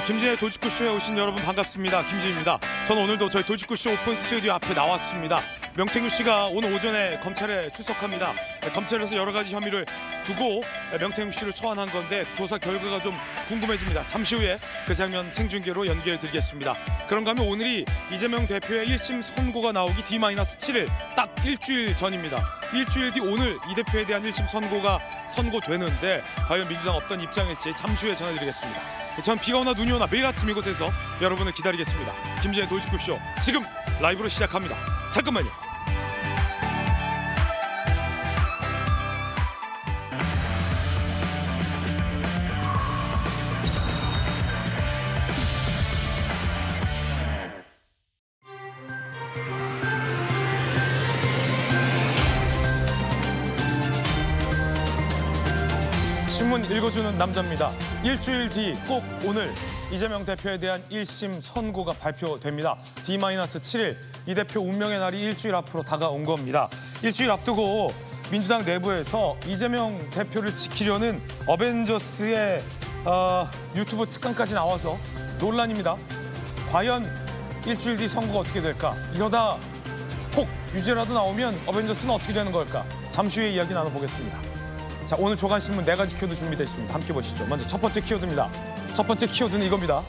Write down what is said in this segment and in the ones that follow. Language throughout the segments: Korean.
김진의 돌직구쇼에 오신 여러분 반갑습니다. 김진입니다. 저는 오늘도 저희 돌직구쇼 오픈 스튜디오 앞에 나왔습니다. 명태균 씨가 오늘 오전에 검찰에 출석합니다. 검찰에서 여러 가지 혐의를 두고 명태균 씨를 소환한 건데 조사 결과가 좀 궁금해집니다. 잠시 후에 그 장면 생중계로 연결드리겠습니다. 그런가 하면 오늘이 이재명 대표의 1심 선고가 나오기 D-7일 딱 일주일 전입니다. 일주일 뒤 오늘 이 대표에 대한 1심 선고가 선고되는데 과연 민주당 어떤 입장일지 잠시 후에 전해드리겠습니다. 전 비가 오나 눈이 오나 매일 아침 이곳에서 여러분을 기다리겠습니다. 김진의 돌직구쇼 지금 라이브로 시작합니다. 잠깐만요. 신문 읽어주는 남자입니다. 일주일 뒤 꼭 오늘 이재명 대표에 대한 1심 선고가 발표됩니다. D-7일 이 대표 운명의 날이 일주일 앞으로 다가온 겁니다. 일주일 앞두고 민주당 내부에서 이재명 대표를 지키려는 어벤져스의 유튜브 특강까지 나와서 논란입니다. 과연 일주일 뒤 선고가 어떻게 될까? 이러다 혹 유죄라도 나오면 어벤져스는 어떻게 되는 걸까? 잠시 후에 이야기 나눠보겠습니다. 자, 오늘 조간신문 4가지 키워드 준비되어 있습니다. 함께 보시죠. 먼저 첫 번째 키워드입니다. 첫 번째 키워드는 이겁니다.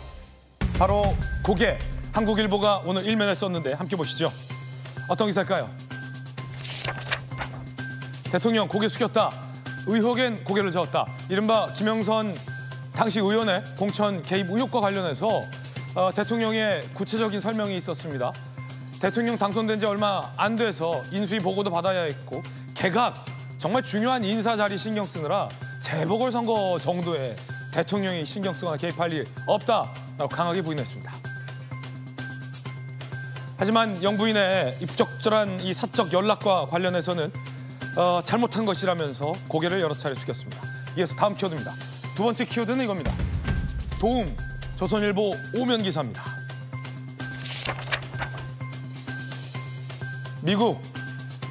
바로 고개. 한국일보가 오늘 일면에 썼는데 함께 보시죠. 어떤 기사일까요? 대통령 고개 숙였다. 의혹엔 고개를 저었다. 이른바 김영선 당시 의원의 공천 개입 의혹과 관련해서 대통령의 구체적인 설명이 있었습니다. 대통령 당선된 지 얼마 안 돼서 인수위 보고도 받아야 했고 개각, 정말 중요한 인사 자리 신경 쓰느라 재보궐선거 정도의 대통령이 신경 쓰거나 개입할 일 없다라고 강하게 부인했습니다. 하지만 영부인의 부적절한 이 사적 연락과 관련해서는 잘못한 것이라면서 고개를 여러 차례 숙였습니다. 이어서 다음 키워드입니다. 두 번째 키워드는 이겁니다. 도움, 조선일보 오면 기사입니다. 미국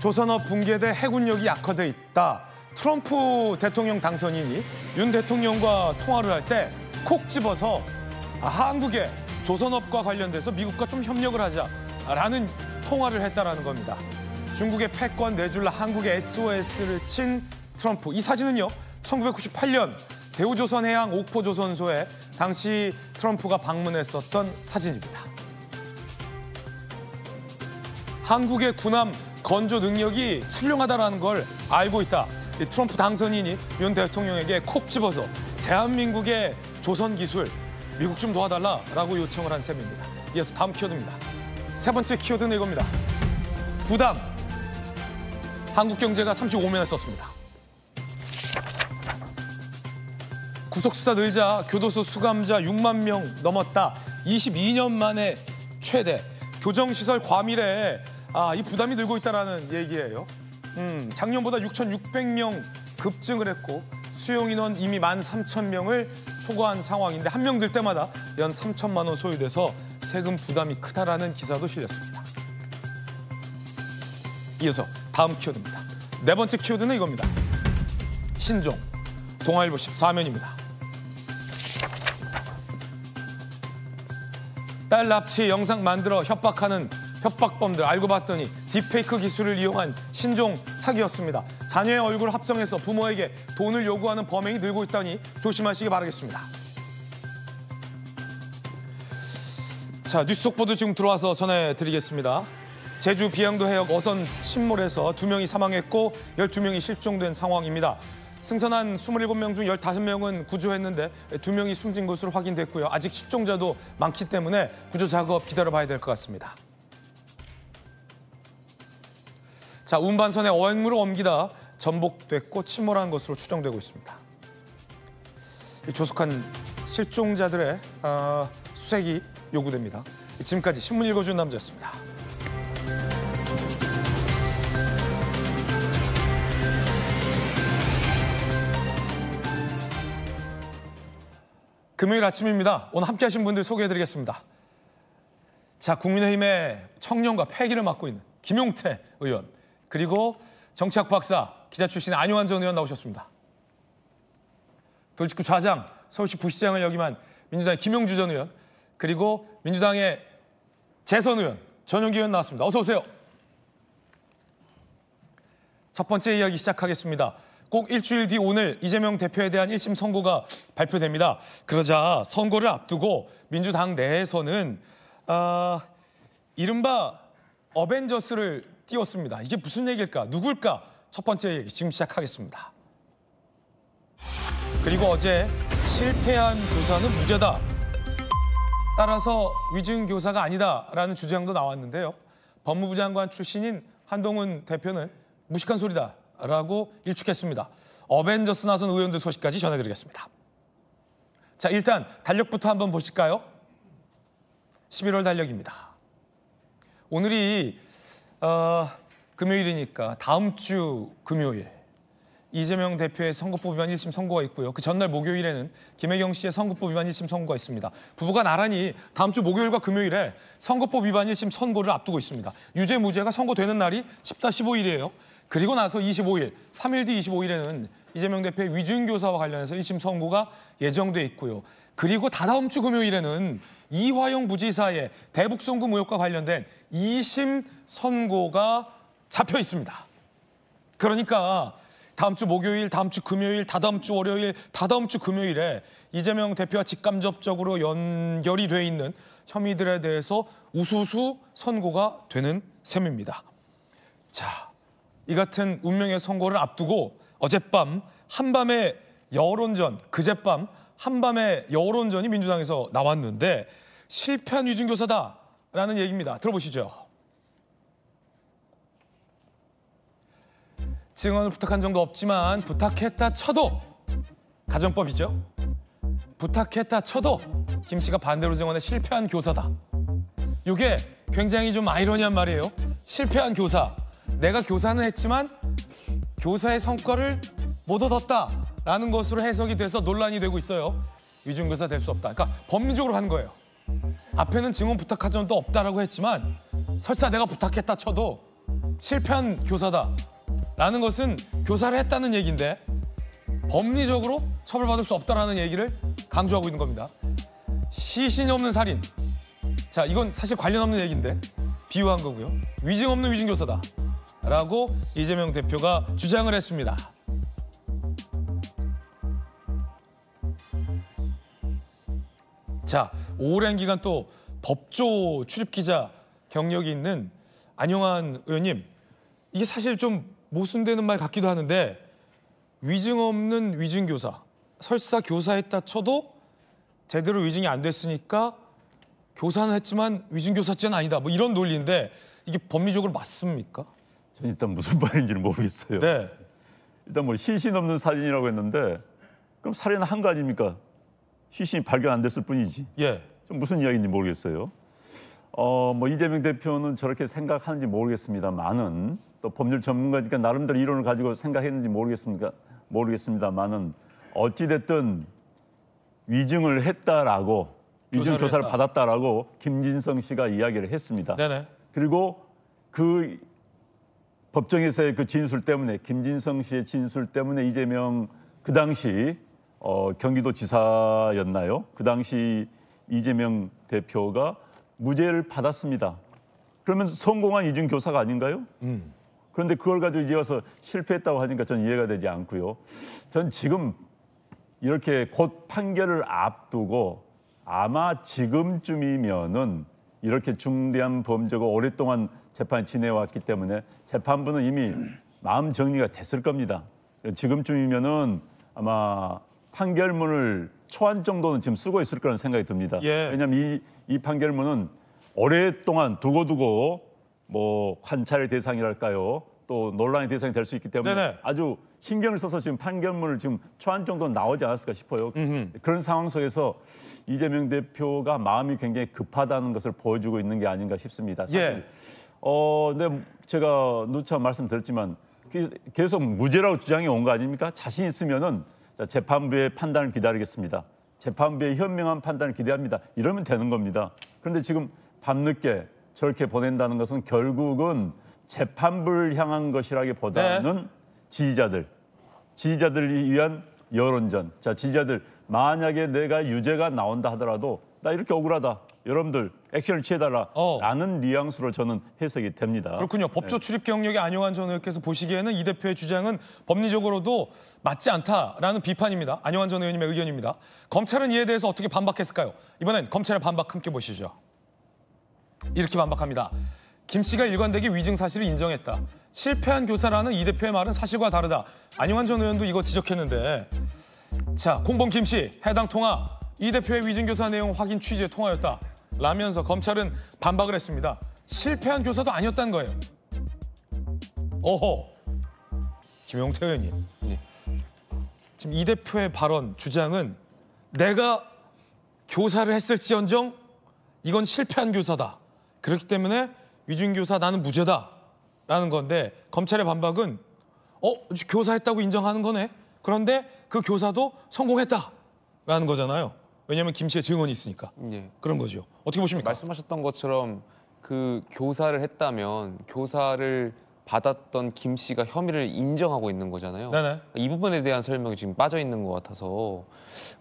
조선업 붕괴돼 해군력이 약화돼 있다. 트럼프 대통령 당선인이 윤 대통령과 통화를 할 때 콕 집어서 한국의 조선업과 관련돼서 미국과 좀 협력을 하자라는 통화를 했다라는 겁니다. 중국의 패권 내줄라 한국의 SOS를 친 트럼프. 이 사진은요, 1998년 대우조선해양 옥포조선소에 당시 트럼프가 방문했었던 사진입니다. 한국의 군함 건조 능력이 훌륭하다는 걸 알고 있다. 트럼프 당선인이 윤 대통령에게 콕 집어서 대한민국의 조선 기술 미국 좀 도와달라라고 요청을 한 셈입니다. 이어서 다음 키워드입니다. 세 번째 키워드는 이겁니다. 부담. 한국경제가 35면에 썼습니다. 구속수사 늘자 교도소 수감자 6만 명 넘었다. 22년 만에 최대. 교정시설 과밀에 이 부담이 늘고 있다는 얘기예요. 작년보다 6,600명 급증을 했고 수용 인원 이미 13,000명을 초과한 상황인데 한 명 들 때마다 연 3천만 원 소요돼서 세금 부담이 크다라는 기사도 실렸습니다. 이어서 다음 키워드입니다. 네 번째 키워드는 이겁니다. 신종, 동아일보 14면입니다. 딸 납치 영상 만들어 협박하는 협박범들 알고 봤더니 딥페이크 기술을 이용한 신종 사기였습니다. 자녀의 얼굴을 합성해서 부모에게 돈을 요구하는 범행이 늘고 있다니 조심하시기 바라겠습니다. 자, 뉴스 속보도 지금 들어와서 전해드리겠습니다. 제주 비양도 해역 어선 침몰에서 2명이 사망했고 12명이 실종된 상황입니다. 승선한 27명 중 15명은 구조했는데 2명이 숨진 것으로 확인됐고요. 아직 실종자도 많기 때문에 구조 작업 기다려봐야 될 것 같습니다. 자, 운반선에 어획물을 옮기다 전복됐고 침몰한 것으로 추정되고 있습니다. 조속한 실종자들의 수색이 요구됩니다. 지금까지 신문 읽어준 남자였습니다. 금요일 아침입니다. 오늘 함께하신 분들 소개해드리겠습니다. 자, 국민의힘의 청년과 패기를 맡고 있는 김용태 의원, 그리고 정치학 박사, 기자 출신의 안용환 전 의원 나오셨습니다. 돌직구 좌장, 서울시 부시장을 역임한 민주당의 김용주 전 의원, 그리고 민주당의 재선 의원, 전용기 의원 나왔습니다. 어서 오세요. 첫 번째 이야기 시작하겠습니다. 꼭 일주일 뒤 오늘 이재명 대표에 대한 1심 선고가 발표됩니다. 그러자 선고를 앞두고 민주당 내에서는 이른바 어벤져스를 띄웠습니다. 이게 무슨 얘기일까? 누굴까? 첫 번째 얘기 지금 시작하겠습니다. 그리고 어제 실패한 교사는 무죄다. 따라서 위증 교사가 아니다라는 주장도 나왔는데요. 법무부 장관 출신인 한동훈 대표는 무식한 소리다라고 일축했습니다. 어벤져스 나선 의원들 소식까지 전해드리겠습니다. 자, 일단 달력부터 한번 보실까요? 11월 달력입니다. 오늘이 금요일이니까 다음 주 금요일 이재명 대표의 선거법 위반 1심 선고가 있고요. 그 전날 목요일에는 김혜경 씨의 선거법 위반 1심 선고가 있습니다. 부부가 나란히 다음 주 목요일과 금요일에 선거법 위반 1심 선고를 앞두고 있습니다. 유죄 무죄가 선고되는 날이 14, 15일이에요. 그리고 나서 25일, 3일 뒤 25일에는 이재명 대표의 위증교사와 관련해서 1심 선고가 예정돼 있고요. 그리고 다다음 주 금요일에는 이화영 부지사의 대북송금 의혹과 관련된 2심 선고가 잡혀 있습니다. 그러니까 다음 주 목요일, 다음 주 금요일, 다다음 주 월요일, 다다음 주 금요일에 이재명 대표와 직간접적으로 연결이 돼 있는 혐의들에 대해서 우수수 선고가 되는 셈입니다. 자, 이 같은 운명의 선고를 앞두고 어젯밤 한밤의 여론전, 그젯밤 한밤의 여론전이 민주당에서 나왔는데 실패한 위증교사다라는 얘기입니다. 들어보시죠. 증언을 부탁한 적도 없지만 부탁했다 쳐도 가정법이죠. 부탁했다 쳐도 김 씨가 반대로 증언해 실패한 교사다. 이게 굉장히 좀 아이러니한 말이에요. 실패한 교사. 내가 교사는 했지만 교사의 성과를 못 얻었다라는 것으로 해석이 돼서 논란이 되고 있어요. 위증교사 될 수 없다. 그러니까 법리적으로 한 거예요. 앞에는 증언 부탁한 적도 없다라고 했지만 설사 내가 부탁했다 쳐도 실패한 교사다. 라는 것은 교사를 했다는 얘기인데 법리적으로 처벌받을 수 없다라는 얘기를 강조하고 있는 겁니다. 시신이 없는 살인. 자, 이건 사실 관련 없는 얘기인데 비유한 거고요. 위증 없는 위증교사다. 라고 이재명 대표가 주장을 했습니다. 자, 오랜 기간 또 법조 출입기자 경력이 있는 안용환 의원님. 이게 사실 좀 모순되는 말 같기도 하는데 위증 없는 위증교사. 설사 교사했다 쳐도 제대로 위증이 안 됐으니까 교사는 했지만 위증교사죄는 아니다. 뭐 이런 논리인데 이게 법리적으로 맞습니까? 저는 일단 무슨 말인지는 모르겠어요. 네. 일단 뭐 시신 없는 살인이라고 했는데 그럼 살인은 한 거 아닙니까? 시신이 발견 안 됐을 뿐이지. 예. 좀 무슨 이야기인지 모르겠어요. 뭐 이재명 대표는 저렇게 생각하는지 모르겠습니다만은 또 법률 전문가니까 나름대로 이론을 가지고 생각했는지 모르겠습니다만은 어찌 됐든 위증을 했다라고 위증 교사를 받았다라고 김진성 씨가 이야기를 했습니다. 네네. 그리고 그 법정에서의 그 진술 때문에 김진성 씨의 진술 때문에 이재명 그 당시 경기도지사였나요? 그 당시 이재명 대표가 무죄를 받았습니다. 그러면 성공한 위증 교사가 아닌가요? 그런데 그걸 가지고 이제 와서 실패했다고 하니까 전 이해가 되지 않고요. 전 지금 이렇게 곧 판결을 앞두고 아마 지금쯤이면은 이렇게 중대한 범죄가 오랫동안 재판이 지내왔기 때문에 재판부는 이미 마음 정리가 됐을 겁니다. 지금쯤이면은 아마 판결문을 초안 정도는 지금 쓰고 있을 거라는 생각이 듭니다. 예. 왜냐하면 이 판결문은 오랫동안 두고 뭐 관찰의 대상이랄까요? 또 논란의 대상이 될 수 있기 때문에 네네. 아주 신경을 써서 지금 판결문을 지금 초안 정도는 나오지 않았을까 싶어요. 그런 상황 속에서 이재명 대표가 마음이 굉장히 급하다는 것을 보여주고 있는 게 아닌가 싶습니다. 사실. 예. 근데 제가 누차 말씀드렸지만 계속 무죄라고 주장해 온 거 아닙니까? 자신 있으면은 재판부의 판단을 기다리겠습니다. 재판부의 현명한 판단을 기대합니다. 이러면 되는 겁니다. 그런데 지금 밤늦게 저렇게 보낸다는 것은 결국은 재판부를 향한 것이라기보다는 지지자들을 위한 여론전. 자, 지지자들 만약에 내가 유죄가 나온다 하더라도 나 이렇게 억울하다. 여러분들 액션을 취해달라라는 뉘앙스로 저는 해석이 됩니다. 그렇군요. 법조 출입 경력이 안용환 전 의원께서 보시기에는 이 대표의 주장은 법리적으로도 맞지 않다라는 비판입니다. 안용환 전 의원님의 의견입니다. 검찰은 이에 대해서 어떻게 반박했을까요? 이번엔 검찰의 반박 함께 보시죠. 이렇게 반박합니다. 김 씨가 일관되게 위증 사실을 인정했다. 실패한 교사라는 이 대표의 말은 사실과 다르다. 안용환 전 의원도 이거 지적했는데, 자, 공범 김 씨 해당 통화 이 대표의 위증 교사 내용 확인 취지의 통화였다. 라면서 검찰은 반박을 했습니다. 실패한 교사도 아니었다는 거예요. 어허, 김용태 의원님. 예. 지금 이 대표의 발언, 주장은 내가 교사를 했을지언정 이건 실패한 교사다. 그렇기 때문에 위증교사 나는 무죄다라는 건데 검찰의 반박은 교사했다고 인정하는 거네. 그런데 그 교사도 성공했다라는 거잖아요. 왜냐하면 김 씨의 증언이 있으니까. 예. 그런 거죠. 어떻게 보십니까? 말씀하셨던 것처럼 그 교사를 했다면 교사를 받았던 김 씨가 혐의를 인정하고 있는 거잖아요. 네네. 이 부분에 대한 설명이 지금 빠져 있는 것 같아서,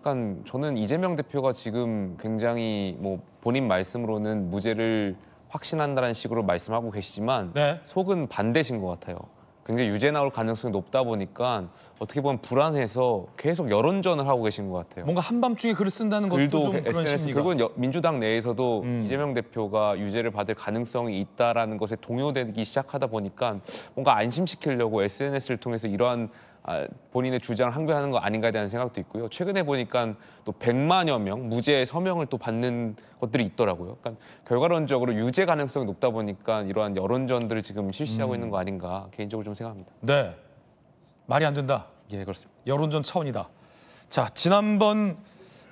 그러니까 저는 이재명 대표가 지금 굉장히 뭐 본인 말씀으로는 무죄를 확신한다는 식으로 말씀하고 계시지만 네. 속은 반대신 것 같아요. 굉장히 유죄 나올 가능성이 높다 보니까 어떻게 보면 불안해서 계속 여론전을 하고 계신 것 같아요. 뭔가 한밤중에 글을 쓴다는 것도 좀 그런 SNS 심리가. 그리고 민주당 내에서도 이재명 대표가 유죄를 받을 가능성이 있다라는 것에 동요되기 시작하다 보니까 뭔가 안심시키려고 SNS를 통해서 이러한 본인의 주장을 항변하는 거 아닌가에 대한 생각도 있고요. 최근에 보니까 또 100만여 명 무죄 서명을 또 받는 것들이 있더라고요. 그러니까 결과론적으로 유죄 가능성이 높다 보니까 이러한 여론전들을 지금 실시하고 있는 거 아닌가 개인적으로 좀 생각합니다. 네. 말이 안 된다. 예, 그렇습니다. 여론전 차원이다. 자, 지난번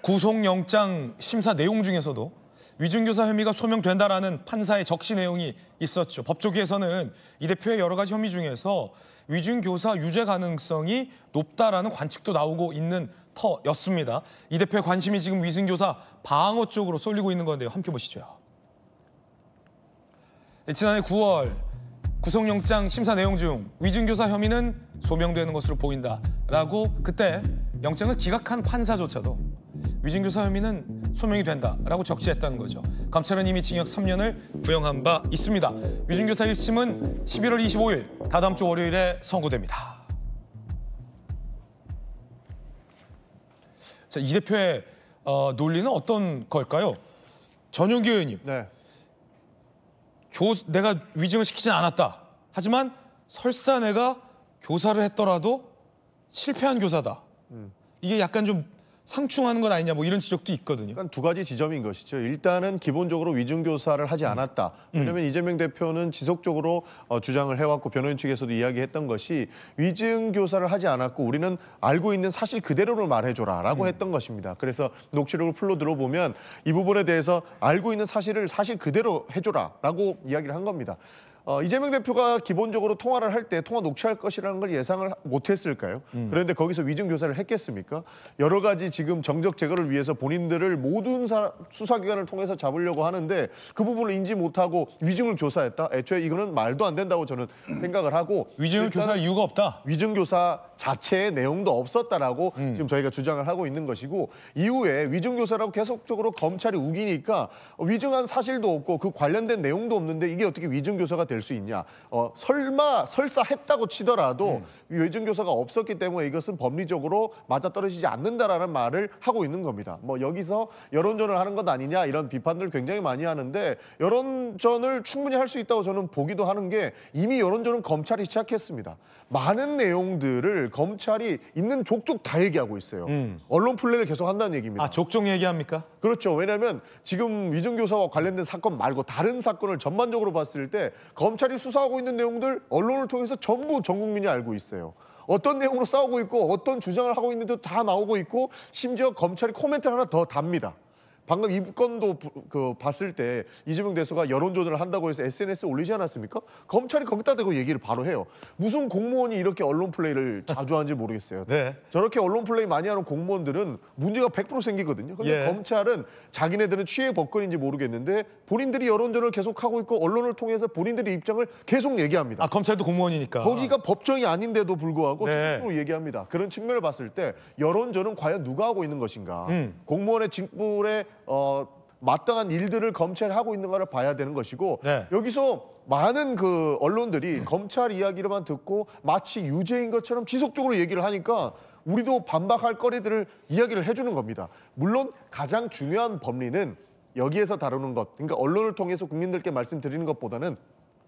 구속영장 심사 내용 중에서도 위증교사 혐의가 소명된다라는 판사의 적시 내용이 있었죠. 법조계에서는 이 대표의 여러 가지 혐의 중에서 위증교사 유죄 가능성이 높다라는 관측도 나오고 있는 터였습니다. 이 대표의 관심이 지금 위증교사 방어 쪽으로 쏠리고 있는 건데요. 함께 보시죠. 지난해 9월 구속영장 심사 내용 중 위증교사 혐의는 소명되는 것으로 보인다라고 그때 영장을 기각한 판사조차도 위증교사 혐의는 소명이 된다라고 적시했다는 거죠. 검찰은 이미 징역 3년을 구형한 바 있습니다. 위증교사 1심은 11월 25일 다다음 주 월요일에 선고됩니다. 자, 이 대표의 논리는 어떤 걸까요? 전용기 의원님. 네. 내가 위증을 시키진 않았다. 하지만 설사 내가 교사를 했더라도 실패한 교사다. 이게 약간 좀 상충하는 것 아니냐 뭐 이런 지적도 있거든요. 그러니까 두 가지 지점인 것이죠. 일단은 기본적으로 위증교사를 하지 않았다. 왜냐하면 이재명 대표는 지속적으로 주장을 해왔고 변호인 측에서도 이야기했던 것이 위증교사를 하지 않았고 우리는 알고 있는 사실 그대로를 말해줘라라고 했던 것입니다. 그래서 녹취록을 풀로 들어보면 이 부분에 대해서 알고 있는 사실을 사실 그대로 해줘라라고 이야기를 한 겁니다. 이재명 대표가 기본적으로 통화를 할 때 통화 녹취할 것이라는 걸 예상을 못했을까요? 그런데 거기서 위증교사를 했겠습니까? 여러 가지 지금 정적 제거를 위해서 본인들을 모든 수사기관을 통해서 잡으려고 하는데 그 부분을 인지 못하고 위증을 교사했다? 애초에 이거는 말도 안 된다고 저는 생각을 하고 위증을 교사할 이유가 없다. 위증교사 자체의 내용도 없었다라고 지금 저희가 주장을 하고 있는 것이고 이후에 위증교사라고 계속적으로 검찰이 우기니까 위증한 사실도 없고 그 관련된 내용도 없는데 이게 어떻게 위증교사가 될 수 있냐. 설사 했다고 치더라도 위증교사가 없었기 때문에 이것은 법리적으로 맞아떨어지지 않는다라는 말을 하고 있는 겁니다. 뭐 여기서 여론전을 하는 것 아니냐 이런 비판들 굉장히 많이 하는데 여론전을 충분히 할 수 있다고 저는 보기도 하는 게 이미 여론전은 검찰이 시작했습니다. 많은 내용들을 검찰이 있는 족족 다 얘기하고 있어요. 언론 플레이를 계속 한다는 얘기입니다. 아, 족족 얘기합니까? 그렇죠. 왜냐하면 지금 위증교사와 관련된 사건 말고 다른 사건을 전반적으로 봤을 때 검찰이 수사하고 있는 내용들 언론을 통해서 전부 전 국민이 알고 있어요. 어떤 내용으로 싸우고 있고 어떤 주장을 하고 있는데도 다 나오고 있고 심지어 검찰이 코멘트를 하나 더 답니다. 방금 이 건도 봤을 때 이재명 대표가 여론조작을 한다고 해서 SNS에 올리지 않았습니까? 검찰이 거기다 대고 얘기를 바로 해요. 무슨 공무원이 이렇게 언론 플레이를 자주 하는지 모르겠어요. 네. 저렇게 언론 플레이 많이 하는 공무원들은 문제가 100% 생기거든요. 근데 예. 검찰은 자기네들은 취해 법권인지 모르겠는데 본인들이 여론전을 계속하고 있고 언론을 통해서 본인들의 입장을 계속 얘기합니다. 아, 검찰도 공무원이니까. 거기가 법정이 아닌데도 불구하고 네. 지속적으로 얘기합니다. 그런 측면을 봤을 때 여론전은 과연 누가 하고 있는 것인가. 공무원의 직분에 마땅한 일들을 검찰이 하고 있는가를 봐야 되는 것이고 네. 여기서 많은 그 언론들이 검찰 이야기를만 듣고 마치 유죄인 것처럼 지속적으로 얘기를 하니까 우리도 반박할 거리들을 이야기를 해주는 겁니다. 물론 가장 중요한 법리는 여기에서 다루는 것, 그러니까 언론을 통해서 국민들께 말씀드리는 것보다는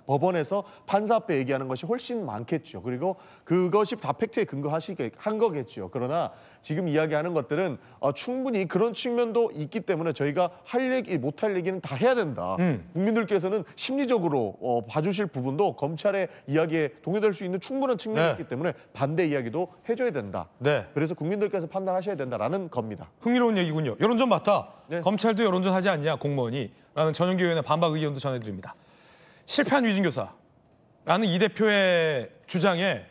법원에서 판사 앞에 얘기하는 것이 훨씬 많겠죠. 그리고 그것이 다 팩트에 근거하시게 한 거겠죠. 그러나 지금 이야기하는 것들은 충분히 그런 측면도 있기 때문에 저희가 할 얘기, 못할 얘기는 다 해야 된다. 국민들께서는 심리적으로 봐주실 부분도 검찰의 이야기에 동의될 수 있는 충분한 측면이 네. 있기 때문에 반대 이야기도 해줘야 된다. 네. 그래서 국민들께서 판단하셔야 된다라는 겁니다. 흥미로운 얘기군요. 여론전 맞다. 네. 검찰도 검찰도 여론전 하지 않냐, 공무원이. 라는 전용기 의원의 반박 의견도 전해드립니다. 실패한 위증교사라는 이 대표의 주장에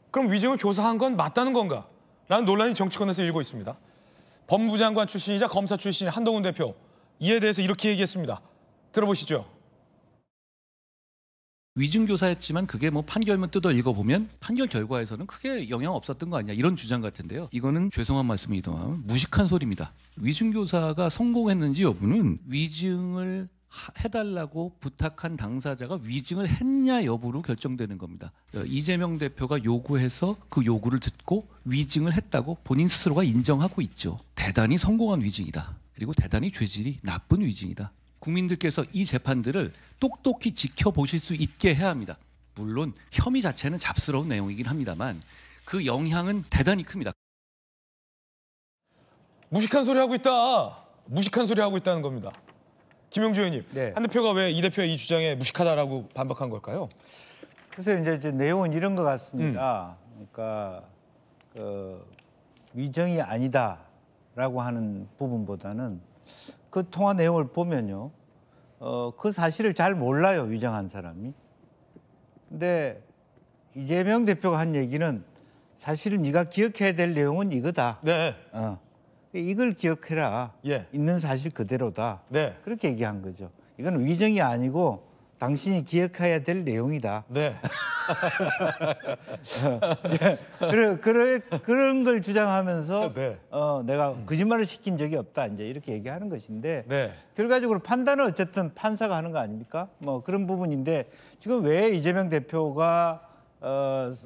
그럼 위증을 교사한 건 맞다는 건가? 라는 논란이 정치권에서 일고 있습니다. 법무부 장관 출신이자 검사 출신인 한동훈 대표, 이에 대해서 이렇게 얘기했습니다. 들어보시죠. 위증교사였지만 그게 뭐 판결문 뜯어 읽어보면 판결 결과에서는 크게 영향 없었던 거 아니냐 이런 주장 같은데요. 이거는 죄송한 말씀이지만 무식한 소리입니다. 위증교사가 성공했는지 여부는 위증을 해달라고 부탁한 당사자가 위증을 했냐 여부로 결정되는 겁니다. 이재명 대표가 요구해서 그 요구를 듣고 위증을 했다고 본인 스스로가 인정하고 있죠. 대단히 성공한 위증이다. 그리고 대단히 죄질이 나쁜 위증이다. 국민들께서 이 재판들을 똑똑히 지켜보실 수 있게 해야 합니다. 물론 혐의 자체는 잡스러운 내용이긴 합니다만 그 영향은 대단히 큽니다. 무식한 소리 하고 있다. 무식한 소리 하고 있다는 겁니다. 김용주 의원님, 네. 한 대표가 왜 이 대표의 이 주장에 무식하다라고 반박한 걸까요? 그래서 이제 내용은 이런 것 같습니다. 그러니까 위정이 아니다라고 하는 부분보다는 그 통화 내용을 보면요, 그 사실을 잘 몰라요, 위정한 사람이. 근데 이재명 대표가 한 얘기는 사실은 네가 기억해야 될 내용은 이거다. 네. 이걸 기억해라. 예. 있는 사실 그대로다. 네. 그렇게 얘기한 거죠. 이건 위정이 아니고 당신이 기억해야 될 내용이다. 네. 그런 걸 주장하면서 네. 내가 거짓말을 시킨 적이 없다. 이제 이렇게 얘기하는 것인데 네. 결과적으로 판단은 어쨌든 판사가 하는 거 아닙니까? 뭐 그런 부분인데 지금 왜 이재명 대표가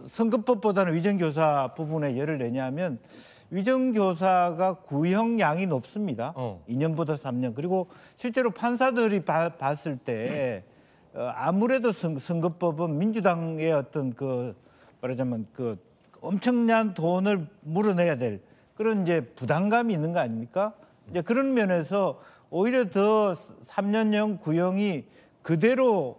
선거법보다는 위정교사 부분에 열을 내냐면 위정교사가 구형량이 높습니다. 2년보다 3년. 그리고 실제로 판사들이 봤을 때 아무래도 선거법은 민주당의 어떤 말하자면 엄청난 돈을 물어내야 될 그런 이제 부담감이 있는 거 아닙니까? 이제 그런 면에서 오히려 더 3년형 구형이 그대로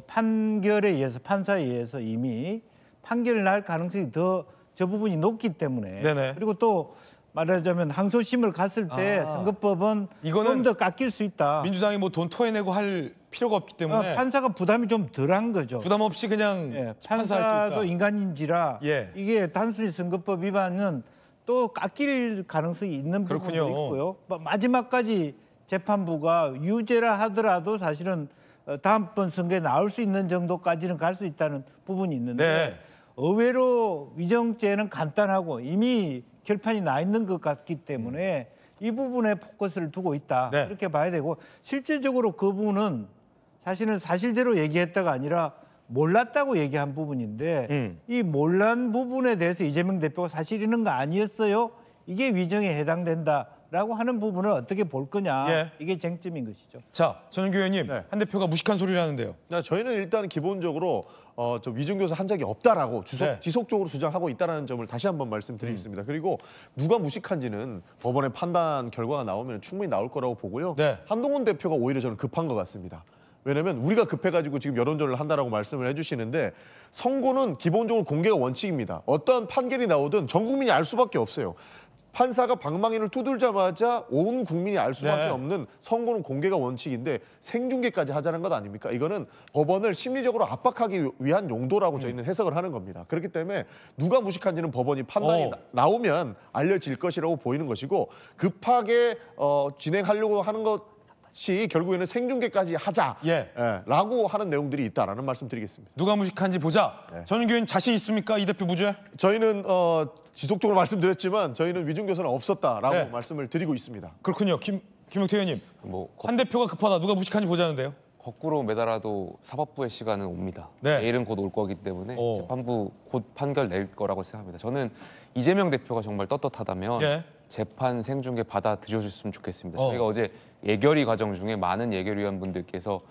판결에 의해서 판사에 의해서 이미 판결을 날 가능성이 더 저 부분이 높기 때문에 네네. 그리고 또 말하자면 항소심을 갔을 때 선거법은 이거는 좀 더 깎일 수 있다. 민주당이 뭐 돈 토해내고 할 필요가 없기 때문에 판사가 부담이 좀 덜한 거죠. 부담 없이 그냥 예, 판사할 수 판사도 있다. 인간인지라 예. 이게 단순히 선거법 위반은 또 깎일 가능성이 있는 그렇군요. 부분도 있고요. 마지막까지 재판부가 유죄라 하더라도 사실은 다음번 선거에 나올 수 있는 정도까지는 갈 수 있다는 부분이 있는데 네. 의외로 위정죄는 간단하고 이미 결판이 나 있는 것 같기 때문에 이 부분에 포커스를 두고 있다. 네. 이렇게 봐야 되고 실제적으로 그 부분은 사실은 사실대로 얘기했다가 아니라 몰랐다고 얘기한 부분인데 이 몰란 부분에 대해서 이재명 대표가 사실 이런 거 아니었어요? 이게 위정에 해당된다라고 하는 부분을 어떻게 볼 거냐. 예. 이게 쟁점인 것이죠. 자, 전용기 의원님, 네. 한 대표가 무식한 소리를 하는데요. 저희는 일단 기본적으로 저 위증교사 한 적이 없다라고 네. 지속적으로 주장하고 있다는 점을 다시 한번 말씀드리겠습니다. 그리고 누가 무식한지는 법원의 판단 결과가 나오면 충분히 나올 거라고 보고요. 네. 한동훈 대표가 오히려 저는 급한 것 같습니다. 왜냐하면 우리가 급해가지고 지금 여론전을 한다라고 말씀을 해주시는데 선고는 기본적으로 공개가 원칙입니다. 어떠한 판결이 나오든 전 국민이 알 수밖에 없어요. 판사가 방망이를 두들자마자 온 국민이 알 수밖에 네. 없는 선고는 공개가 원칙인데 생중계까지 하자는 것 아닙니까? 이거는 법원을 심리적으로 압박하기 위한 용도라고 저희는 해석을 하는 겁니다. 그렇기 때문에 누가 무식한지는 법원이 판단이 나오면 알려질 것이라고 보이는 것이고 급하게 진행하려고 하는 것이 결국에는 생중계까지 하자라고 하는 내용들이 있다라는 말씀 드리겠습니다. 누가 무식한지 보자. 네. 전윤기 의원 자신 있습니까? 이 대표 무죄? 저희는 지속적으로 말씀드렸지만 저희는 위증교사는 없었다라고 네. 말씀을 드리고 있습니다. 그렇군요. 김용태 의원님. 뭐 한 대표가 급하다. 누가 무식한지 보자는데요. 거꾸로 매달아도 사법부의 시간은 옵니다. 네. 내일은 곧 올 거기 때문에 오. 재판부 곧 판결 낼 거라고 생각합니다. 저는 이재명 대표가 정말 떳떳하다면 예. 재판 생중계 받아들여줬으면 좋겠습니다. 어. 저희가 어제 예결위 과정 중에 많은 예결위원분들께서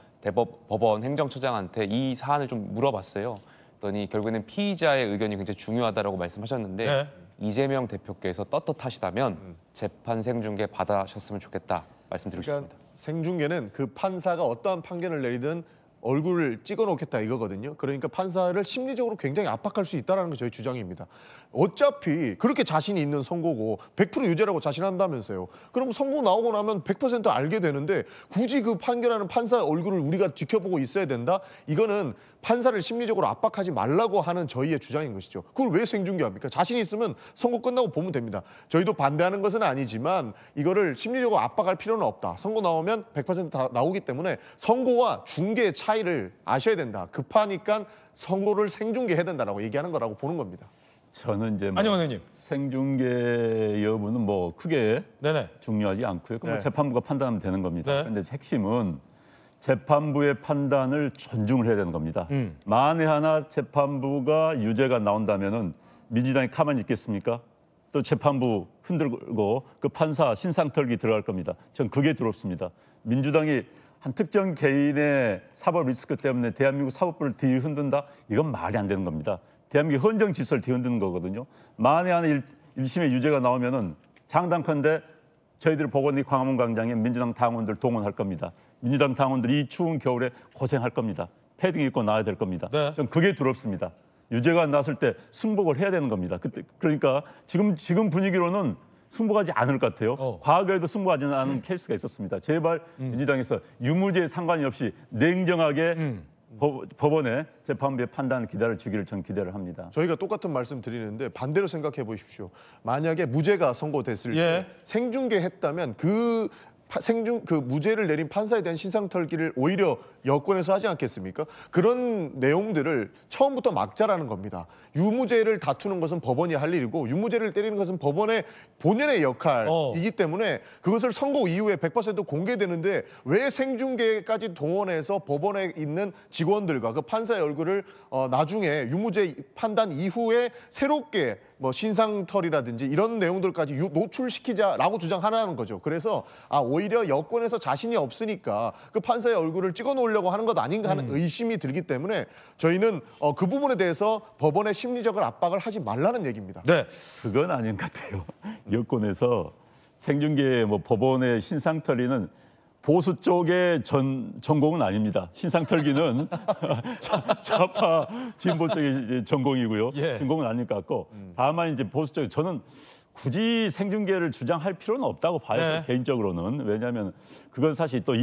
법원 행정처장한테 이 사안을 좀 물어봤어요. 그랬더니 결국에는 피의자의 의견이 굉장히 중요하다고 말씀하셨는데 네. 이재명 대표께서 떳떳하시다면 재판 생중계 받아셨으면 좋겠다 말씀드리고 그러니까 싶습니다. 생중계는 그 판사가 어떠한 판결을 내리든 얼굴을 찍어놓겠다 이거거든요. 그러니까 판사를 심리적으로 굉장히 압박할 수 있다는 게 저희 주장입니다. 어차피 그렇게 자신이 있는 선고고 100% 유죄라고 자신한다면서요. 그럼 선고 나오고 나면 100% 알게 되는데 굳이 그 판결하는 판사의 얼굴을 우리가 지켜보고 있어야 된다? 이거는 판사를 심리적으로 압박하지 말라고 하는 저희의 주장인 것이죠. 그걸 왜 생중계합니까? 자신 있으면 선고 끝나고 보면 됩니다. 저희도 반대하는 것은 아니지만 이거를 심리적으로 압박할 필요는 없다. 선고 나오면 100% 나오기 때문에 선고와 중계의 차이를 아셔야 된다. 급하니까 선고를 생중계해야 된다라고 얘기하는 거라고 보는 겁니다. 저는 이제 안녕원 의원님. 생중계 여부는 뭐 크게 네네. 중요하지 않고요. 그럼 네. 재판부가 판단하면 되는 겁니다. 네. 그런데 핵심은 재판부의 판단을 존중을 해야 되는 겁니다. 만에 하나 재판부가 유죄가 나온다면은 민주당이 가만히 있겠습니까? 또 재판부 흔들고 그 판사 신상털기 들어갈 겁니다. 전 그게 두렵습니다. 민주당이 한 특정 개인의 사법 리스크 때문에 대한민국 사법부를 뒤흔든다? 이건 말이 안 되는 겁니다. 대한민국 헌정 질서를 뒤흔드는 거거든요. 만에 하나 1심에 유죄가 나오면은 장담컨대 저희들 보건이 광화문 광장에 민주당 당원들 동원할 겁니다. 민주당 당원들이 이 추운 겨울에 고생할 겁니다. 패딩 입고 나와야 될 겁니다. 네. 전 그게 두렵습니다. 유죄가 났을 때 승복을 해야 되는 겁니다. 그러니까 지금 분위기로는 승복하지 않을 것 같아요. 과거에도 승복하지 않은 케이스가 있었습니다. 제발 민주당에서 유무죄에 상관이 없이 냉정하게 법원의 재판부의 판단을 기다려주기를 전 기대를 합니다. 저희가 똑같은 말씀 드리는데 반대로 생각해 보십시오. 만약에 무죄가 선고됐을 예. 때 생중계했다면 그 무죄를 내린 판사에 대한 신상털기를 오히려 여권에서 하지 않겠습니까? 그런 내용들을 처음부터 막자라는 겁니다. 유무죄를 다투는 것은 법원이 할 일이고 유무죄를 때리는 것은 법원의 본연의 역할이기 때문에 그것을 선고 이후에 100% 공개되는데 왜 생중계까지 동원해서 법원에 있는 직원들과 그 판사의 얼굴을 나중에 유무죄 판단 이후에 새롭게 뭐 신상털이라든지 이런 내용들까지 노출시키자라고 주장하는 거죠. 그래서 오히려 여권에서 자신이 없으니까 그 판사의 얼굴을 찍어 놓으려고 하는 것 아닌가 하는 의심이 들기 때문에 저희는 그 부분에 대해서 법원의 심리적인 압박을 하지 말라는 얘기입니다. 네. 그건 아닌 것 같아요. 여권에서 생중계 법원의 신상털이는 보수 쪽의 전공은 아닙니다. 신상털기는 좌파 진보 쪽의 전공이고요. 예. 전공은 아닐 것 같고 다만 이제 보수 쪽에 저는 굳이 생중계를 주장할 필요는 없다고 봐요. 네. 개인적으로는. 왜냐하면 그건 사실 또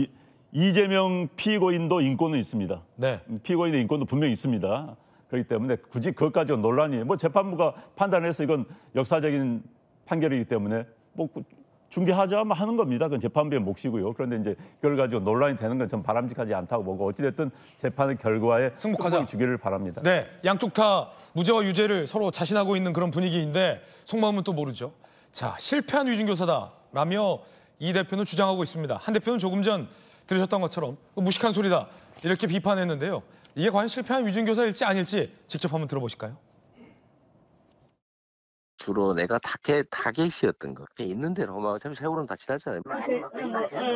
이재명 피고인도 인권은 있습니다. 네. 피고인의 인권도 분명히 있습니다. 그렇기 때문에 굳이 그것 가지고 논란이 재판부가 판단해서 이건 역사적인 판결이기 때문에 중계하자 하는 겁니다. 그건 재판부의 몫이고요. 그런데 이제 그걸 가지고 논란이 되는 건 전 바람직하지 않다고 보고 어찌됐든 재판의 결과에 승복하자. 주기를 바랍니다. 네, 양쪽 다 무죄와 유죄를 서로 자신하고 있는 그런 분위기인데 속마음은 또 모르죠. 자, 실패한 위증교사다라며 이 대표는 주장하고 있습니다. 한 대표는 조금 전 들으셨던 것처럼 무식한 소리다 이렇게 비판했는데요. 이게 과연 실패한 위증교사일지 아닐지 직접 한번 들어보실까요? 주로 내가 타겟이었던 거. 있는 대로 어차피 세월은 다 지났잖아요.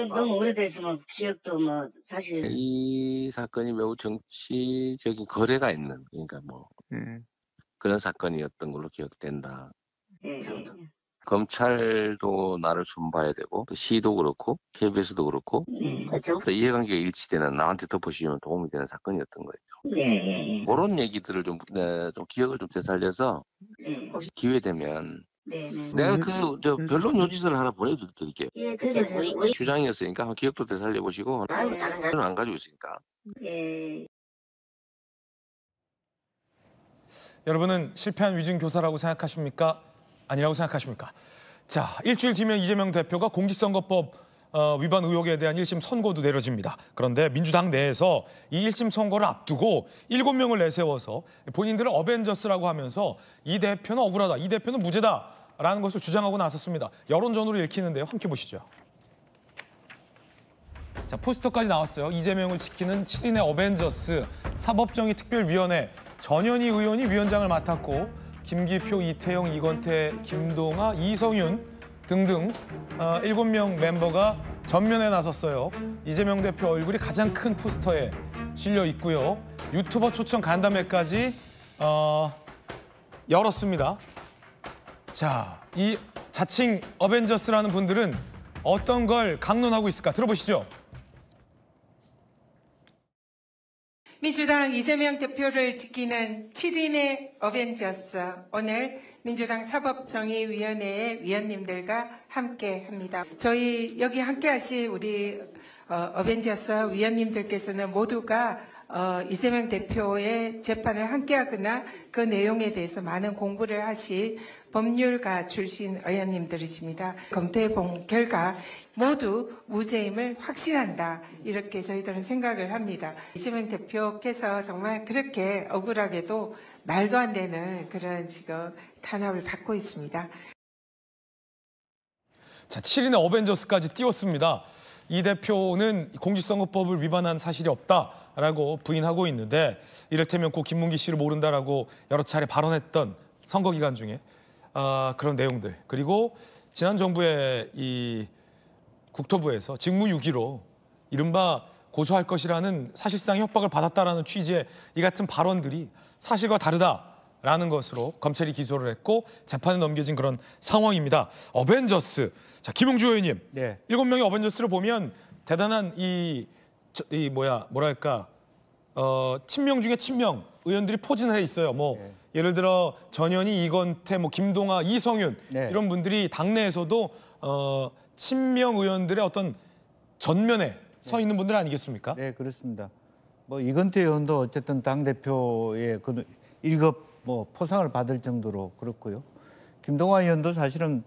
너무 오래됐으면 기억도 사실. 이 사건이 매우 정치적인 거래가 있는, 그러니까 그런 사건이었던 걸로 기억된다. 예. 검찰도 나를 순봐야 되고, 또 시도 그렇고, KBS도 그렇고, 그렇죠. 또 이해관계가 일치되는 나한테 덮어씌우면 도움이 되는 사건이었던 거예요. 예. 그런 얘기들을 좀 기억을 좀 되살려서, 혹시 기회 되면 네네. 내가 저 변론 요지서를 하나 보내드릴게요. 예, 그래. 주장이었으니까 한번 기억도 되살려보시고 아유, 저는 안 가지고 있으니까. 예. 여러분은 실패한 위증교사라고 생각하십니까? 아니라고 생각하십니까? 자, 일주일 뒤면 이재명 대표가 공직선거법 위반 의혹에 대한 1심 선고도 내려집니다. 그런데 민주당 내에서 이 1심 선고를 앞두고 7명을 내세워서 본인들을 어벤져스라고 하면서 이 대표는 억울하다, 이 대표는 무죄다라는 것을 주장하고 나섰습니다. 여론전으로 읽히는데요. 함께 보시죠. 자, 포스터까지 나왔어요. 이재명을 지키는 7인의 어벤져스 사법정의특별위원회 전현희 의원이 위원장을 맡았고 김기표, 이태영, 이건태, 김동아, 이성윤 등등 7명 멤버가 전면에 나섰어요. 이재명 대표 얼굴이 가장 큰 포스터에 실려 있고요. 유튜버 초청 간담회까지 열었습니다. 자, 이 자칭 어벤져스라는 분들은 어떤 걸 강론하고 있을까? 들어보시죠. 민주당 이재명 대표를 지키는 7인의 어벤져스, 오늘 민주당 사법정의위원회의 위원님들과 함께합니다. 저희 여기 함께하신 우리 어벤져스 위원님들께서는 모두가 이재명 대표의 재판을 함께하거나 그 내용에 대해서 많은 공부를 하신 법률가 출신 의원님들이십니다. 검토해본 결과 모두 무죄임을 확신한다, 이렇게 저희들은 생각을 합니다. 이재명 대표께서 정말 그렇게 억울하게도 말도 안 되는 그런 지금 탄압을 받고 있습니다. 자, 7인의 어벤져스까지 띄웠습니다. 이 대표는 공직선거법을 위반한 사실이 없다라고 부인하고 있는데, 이를테면 고 김문기 씨를 모른다라고 여러 차례 발언했던 선거 기간 중에 그런 내용들, 그리고 지난 정부의 이 국토부에서 직무유기로 이른바 고소할 것이라는 사실상 협박을 받았다라는 취지의 이 같은 발언들이 사실과 다르다라는 것으로 검찰이 기소를 했고 재판에 넘겨진 그런 상황입니다. 어벤져스. 자, 김용주 의원님. 네. 7명의 어벤져스를 보면 대단한 뭐랄까 친명 중에 친명 의원들이 포진을 해 있어요. 뭐 네. 예를 들어 전현희, 이건태, 뭐 김동아, 이성윤 네. 이런 분들이 당내에서도 친명 의원들의 어떤 전면에 서 있는 분들 아니겠습니까? 네, 그렇습니다. 뭐 이건태 의원도 어쨌든 당 대표의 그 1급 뭐 포상을 받을 정도로 그렇고요. 김동완 의원도 사실은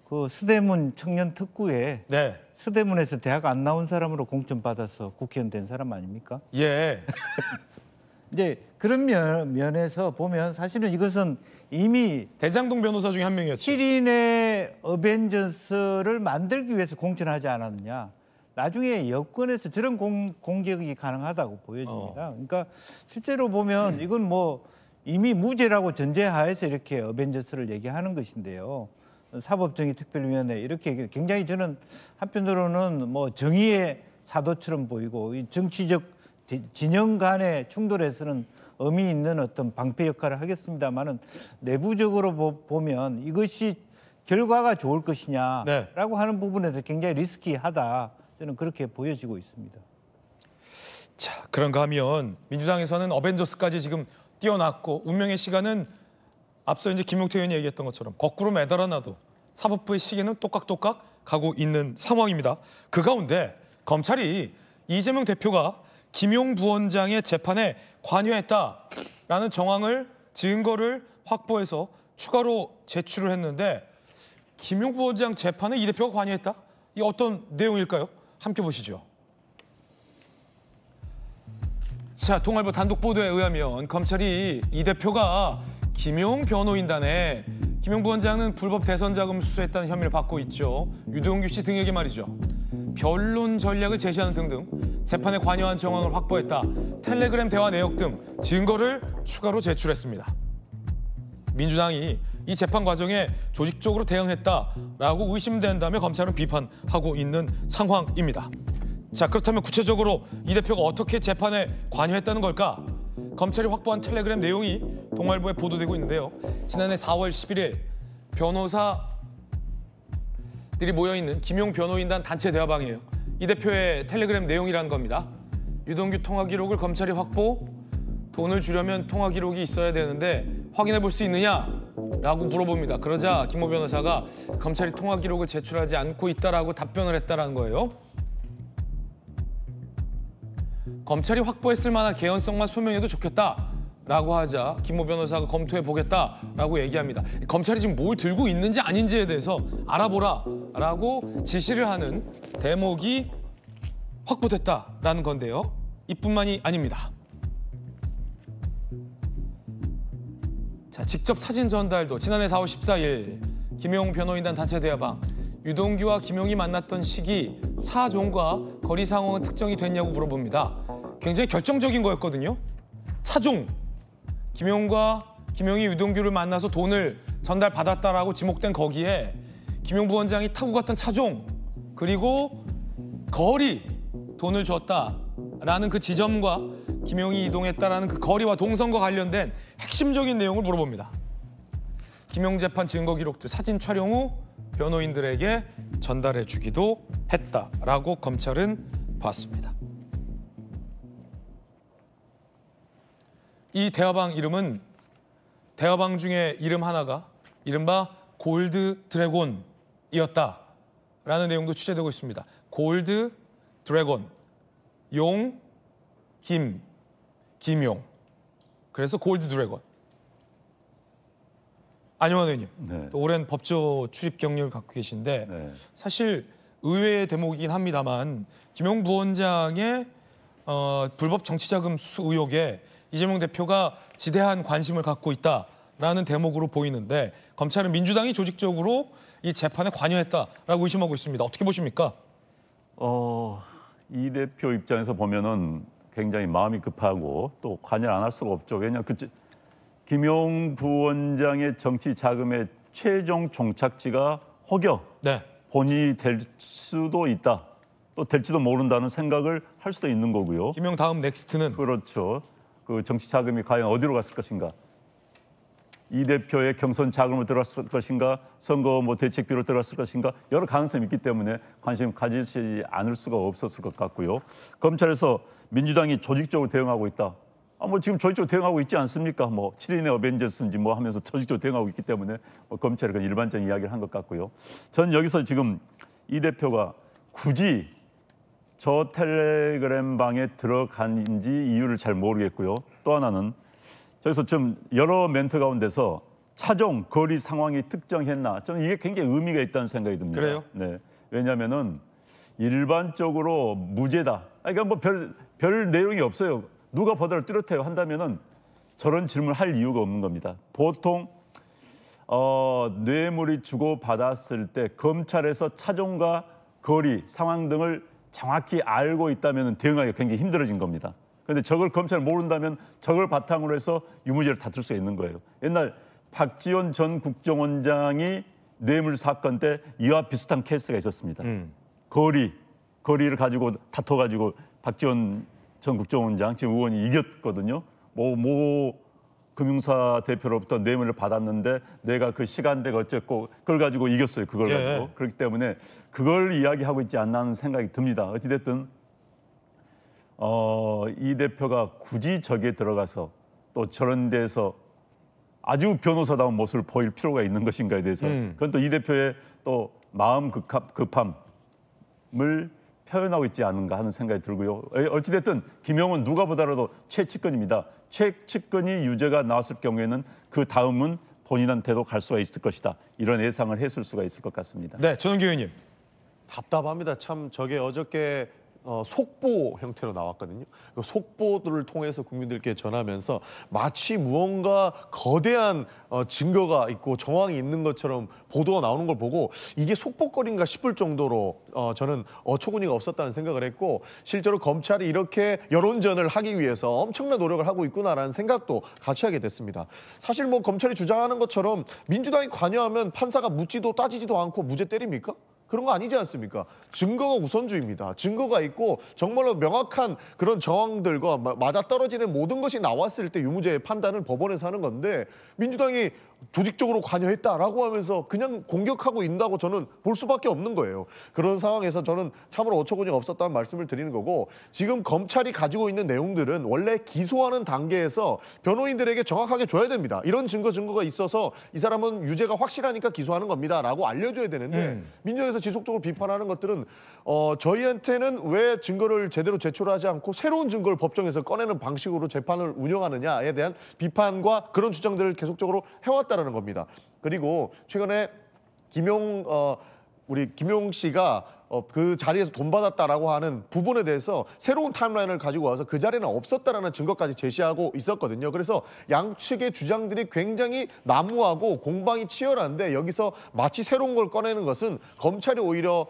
그 서대문 청년 특구에 네. 서대문에서 대학 안 나온 사람으로 공천 받아서 국회의원 된 사람 아닙니까? 예. 이제 그런 면에서 보면 사실은 이것은 이미 대장동 변호사 중에 한 명이었죠. 7인의 어벤져스를 만들기 위해서 공천하지 않았느냐. 나중에 여권에서 저런 공격이 가능하다고 보여집니다. 그러니까 실제로 보면 이건 뭐 이미 무죄라고 전제하에서 이렇게 어벤져스를 얘기하는 것인데요. 사법정의특별위원회 이렇게 굉장히 저는 한편으로는 뭐 정의의 사도처럼 보이고 이 정치적 진영 간의 충돌에서는 의미 있는 어떤 방패 역할을 하겠습니다만은 내부적으로 보면 이것이 결과가 좋을 것이냐라고 네. 하는 부분에서 굉장히 리스키하다. 저는 그렇게 보여지고 있습니다. 자, 그런가 하면 민주당에서는 어벤져스까지 지금 띄워놨고 운명의 시간은 앞서 이제 김용태 의원이 얘기했던 것처럼 거꾸로 매달아놔도 사법부의 시계는 똑깍똑깍 가고 있는 상황입니다. 그 가운데 검찰이 이재명 대표가 김용 부원장의 재판에 관여했다라는 정황을 증거를 확보해서 추가로 제출을 했는데 김용 부원장 재판에 이 대표가 관여했다? 이 어떤 내용일까요? 함께 보시죠. 자, 동아일보 단독 보도에 의하면 검찰이 이 대표가 김용 변호인단에 김용 부원장은 불법 대선 자금 수수했다는 혐의를 받고 있죠. 유동규 씨 등에게 말이죠. 변론 전략을 제시하는 등등 재판에 관여한 정황을 확보했다. 텔레그램 대화 내역 등 증거를 추가로 제출했습니다. 민주당이 이 재판 과정에 조직적으로 대응했다라고 의심된다며 검찰은 비판하고 있는 상황입니다. 자, 그렇다면 구체적으로 이 대표가 어떻게 재판에 관여했다는 걸까? 검찰이 확보한 텔레그램 내용이 동아일보에 보도되고 있는데요. 지난해 4월 11일 변호사들이 모여있는 김용 변호인단 단체 대화방이에요. 이 대표의 텔레그램 내용이라는 겁니다. 유동규 통화 기록을 검찰이 확보, 돈을 주려면 통화 기록이 있어야 되는데 확인해 볼 수 있느냐? 라고 물어봅니다. 그러자 김모 변호사가 검찰이 통화 기록을 제출하지 않고 있다라고 답변을 했다라는 거예요. 검찰이 확보했을 만한 개연성만 소명해도 좋겠다라고 하자 김모 변호사가 검토해 보겠다라고 얘기합니다. 검찰이 지금 뭘 들고 있는지 아닌지에 대해서 알아보라라고 지시를 하는 대목이 확보됐다라는 건데요. 이뿐만이 아닙니다. 자, 직접 사진 전달도 지난해 4월 14일 김용 변호인단 단체 대화방 유동규와 김용이 만났던 시기 차종과 거리 상황은 특정이 됐냐고 물어봅니다. 굉장히 결정적인 거였거든요. 차종 김용이 유동규를 만나서 돈을 전달받았다라고 지목된 거기에 김용 부원장이 타고 갔던 차종 그리고 거리 돈을 줬다라는 그 지점과 김용이 이동했다라는 그 거리와 동선과 관련된 핵심적인 내용을 물어봅니다. 김용 재판 증거 기록들 사진 촬영 후 변호인들에게 전달해 주기도 했다라고 검찰은 봤습니다. 이 대화방 이름은 대화방 중에 이름 하나가 이른바 골드 드래곤이었다라는 내용도 취재되고 있습니다. 골드 드래곤, 용, 김용. 그래서 골드 드래곤. 안영환 의원님, 네. 또 오랜 법조 출입 경력을 갖고 계신데 네. 사실 의외의 대목이긴 합니다만 김용 부원장의 불법 정치자금 수수 의혹에 이재명 대표가 지대한 관심을 갖고 있다라는 대목으로 보이는데 검찰은 민주당이 조직적으로 이 재판에 관여했다라고 의심하고 있습니다. 어떻게 보십니까? 이 대표 입장에서 보면은 굉장히 마음이 급하고 또 관여를 안 할 수가 없죠. 왜냐하면 김용 부원장의 정치 자금의 최종 종착지가 혹여 네. 본인이 될 수도 있다. 또 될지도 모른다는 생각을 할 수도 있는 거고요. 김용 다음 넥스트는 그렇죠. 그 정치 자금이 과연 어디로 갔을 것인가? 이 대표의 경선 자금으로 들어갔을 것인가? 선거 대책비로 들어갔을 것인가? 여러 가능성이 있기 때문에 관심 가지지 않을 수가 없었을 것 같고요. 검찰에서 민주당이 조직적으로 대응하고 있다. 지금 조직적으로 대응하고 있지 않습니까? 7인의 어벤져스인지 하면서 조직적으로 대응하고 있기 때문에 검찰이 그런 일반적인 이야기를 한 것 같고요. 저는 여기서 지금 이 대표가 굳이 저 텔레그램 방에 들어간지 이유를 잘 모르겠고요. 또 하나는 저기서 좀 여러 멘트 가운데서 차종, 거리 상황이 특정했나? 저는 이게 굉장히 의미가 있다는 생각이 듭니다. 그래요? 네. 왜냐하면은 일반적으로 무죄다. 그러니까 별 내용이 없어요. 누가 보다를 뚜렷해요 한다면은 저런 질문을 할 이유가 없는 겁니다. 보통 뇌물이 주고받았을 때 검찰에서 차종과 거리, 상황 등을 정확히 알고 있다면 대응하기가 굉장히 힘들어진 겁니다. 그런데 저걸 검찰이 모른다면 저걸 바탕으로 해서 유무죄를 다툴 수 있는 거예요. 옛날 박지원 전 국정원장이 뇌물 사건 때 이와 비슷한 케이스가 있었습니다. 거리를 가지고 다퉈가지고 박지원 전 국정원장 지금 의원이 이겼거든요. 금융사 대표로부터 뇌물을 받았는데 내가 그 시간대가 어쨌고 그걸 가지고 이겼어요. 그걸 가지고. 그렇기 때문에 그걸 이야기하고 있지 않나 하는 생각이 듭니다. 어찌됐든 이 대표가 굳이 저기에 들어가서 또 저런 데서 아주 변호사다운 모습을 보일 필요가 있는 것인가에 대해서 그건 또 이 대표의 또 마음 급함을 표현하고 있지 않은가 하는 생각이 들고요. 어찌됐든 김용은 누가 보더라도 최측근입니다. 최측근이 유죄가 나왔을 경우에는 그 다음은 본인한테도 갈 수가 있을 것이다. 이런 예상을 했을 수가 있을 것 같습니다. 네, 전원기 의원님. 답답합니다. 참 저게 어저께 속보 형태로 나왔거든요. 그 속보들을 통해서 국민들께 전하면서 마치 무언가 거대한 증거가 있고 정황이 있는 것처럼 보도가 나오는 걸 보고 이게 속보거리인가 싶을 정도로 저는 어처구니가 없었다는 생각을 했고 실제로 검찰이 이렇게 여론전을 하기 위해서 엄청난 노력을 하고 있구나라는 생각도 같이 하게 됐습니다. 사실 검찰이 주장하는 것처럼 민주당이 관여하면 판사가 묻지도 따지지도 않고 무죄 때립니까? 그런 거 아니지 않습니까? 증거가 우선주의입니다. 증거가 있고 정말로 명확한 그런 정황들과 맞아떨어지는 모든 것이 나왔을 때 유무죄의 판단을 법원에서 하는 건데 민주당이 조직적으로 관여했다라고 하면서 그냥 공격하고 있다고 저는 볼 수밖에 없는 거예요. 그런 상황에서 저는 참으로 어처구니가 없었다는 말씀을 드리는 거고, 지금 검찰이 가지고 있는 내용들은 원래 기소하는 단계에서 변호인들에게 정확하게 줘야 됩니다. 이런 증거가 있어서 이 사람은 유죄가 확실하니까 기소하는 겁니다라고 알려줘야 되는데 민주당에서 지속적으로 비판하는 것들은 저희한테는 왜 증거를 제대로 제출하지 않고 새로운 증거를 법정에서 꺼내는 방식으로 재판을 운영하느냐에 대한 비판과 그런 주장들을 계속적으로 해왔다라는 겁니다. 그리고 최근에 우리 김용 씨가 그 자리에서 돈 받았다라고 하는 부분에 대해서 새로운 타임라인을 가지고 와서 그 자리는 없었다라는 증거까지 제시하고 있었거든요. 그래서 양측의 주장들이 굉장히 난무하고 공방이 치열한데, 여기서 마치 새로운 걸 꺼내는 것은 검찰이 오히려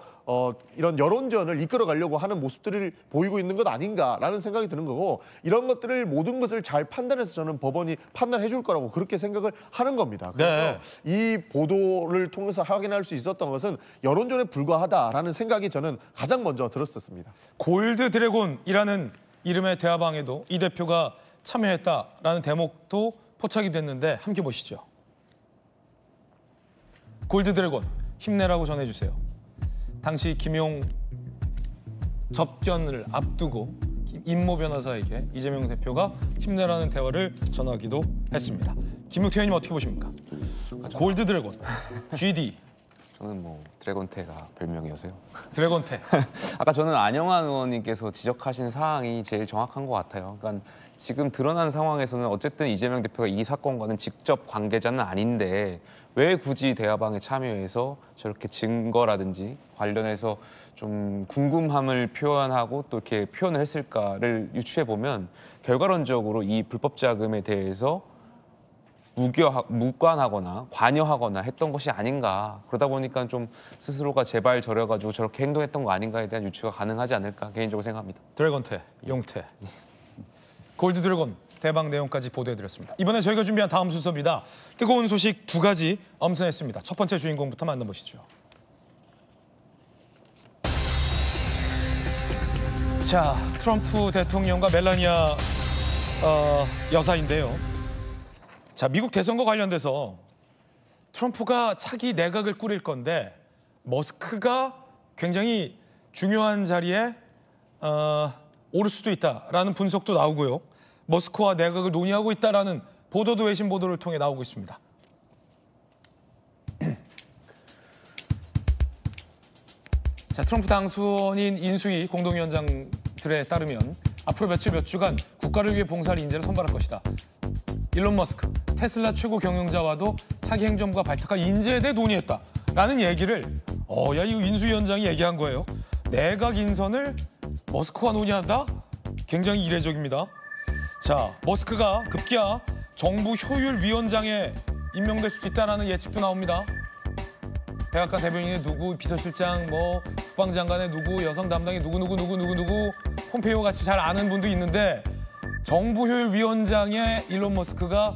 이런 여론전을 이끌어가려고 하는 모습들을 보이고 있는 것 아닌가라는 생각이 드는 거고, 이런 것들을 모든 것을 잘 판단해서 저는 법원이 판단해 줄 거라고 그렇게 생각을 하는 겁니다. 그래서 이 보도를 통해서 확인할 수 있었던 것은 여론전에 불과하다라는 생각이 저는 가장 먼저 들었었습니다. 골드 드래곤이라는 이름의 대화방에도 이 대표가 참여했다라는 대목도 포착이 됐는데 함께 보시죠. 골드 드래곤 힘내라고 전해주세요. 당시 김용 접견을 앞두고 임모 변호사에게 이재명 대표가 힘내라는 대화를 전하기도 했습니다. 김용태 의원님 어떻게 보십니까? 골드 드래곤, GD. 저는 뭐 드래곤테가 별명이어서요. 드래곤테. 아까 저는 안영환 의원님께서 지적하신 사항이 제일 정확한 것 같아요. 그러니까 지금 드러난 상황에서는 어쨌든 이재명 대표가 이 사건과는 직접 관계자는 아닌데 왜 굳이 대화방에 참여해서 저렇게 증거라든지 관련해서 좀 궁금함을 표현하고 또 이렇게 표현을 했을까를 유추해 보면 결과론적으로 이 불법 자금에 대해서 무관하거나 관여하거나 했던 것이 아닌가. 그러다 보니까 좀 스스로가 제발 저려가지고 저렇게 행동했던 거 아닌가에 대한 유추가 가능하지 않을까 개인적으로 생각합니다. 드래곤테, 용태. 골드 드래곤 대박 내용까지 보도해드렸습니다. 이번에 저희가 준비한 다음 순서입니다. 뜨거운 소식 두 가지 엄선했습니다. 첫 번째 주인공부터 만나보시죠. 자, 트럼프 대통령과 멜라니아 여사인데요. 자, 미국 대선과 관련돼서 트럼프가 차기 내각을 꾸릴 건데 머스크가 굉장히 중요한 자리에 오를 수도 있다라는 분석도 나오고요. 머스크와 내각을 논의하고 있다라는 보도도 외신 보도를 통해 나오고 있습니다. 자, 트럼프 당선인 인수위 공동위원장들에 따르면 앞으로 몇 주간 국가를 위해 봉사할 인재를 선발할 것이다. 일론 머스크, 테슬라 최고 경영자와도 차기 행정부가 발탁할 인재에 대해 논의했다라는 얘기를 야, 이 인수위원장이 얘기한 거예요. 내각 인선을 머스크와 논의한다? 굉장히 이례적입니다. 자, 머스크가 급기야 정부 효율위원장에 임명될 수도 있다는 예측도 나옵니다. 백악관 대변인의 누구, 비서실장, 뭐 국방장관의 누구, 여성 담당의 누구, 폼페이오 같이 잘 아는 분도 있는데 정부 효율위원장에 일론 머스크가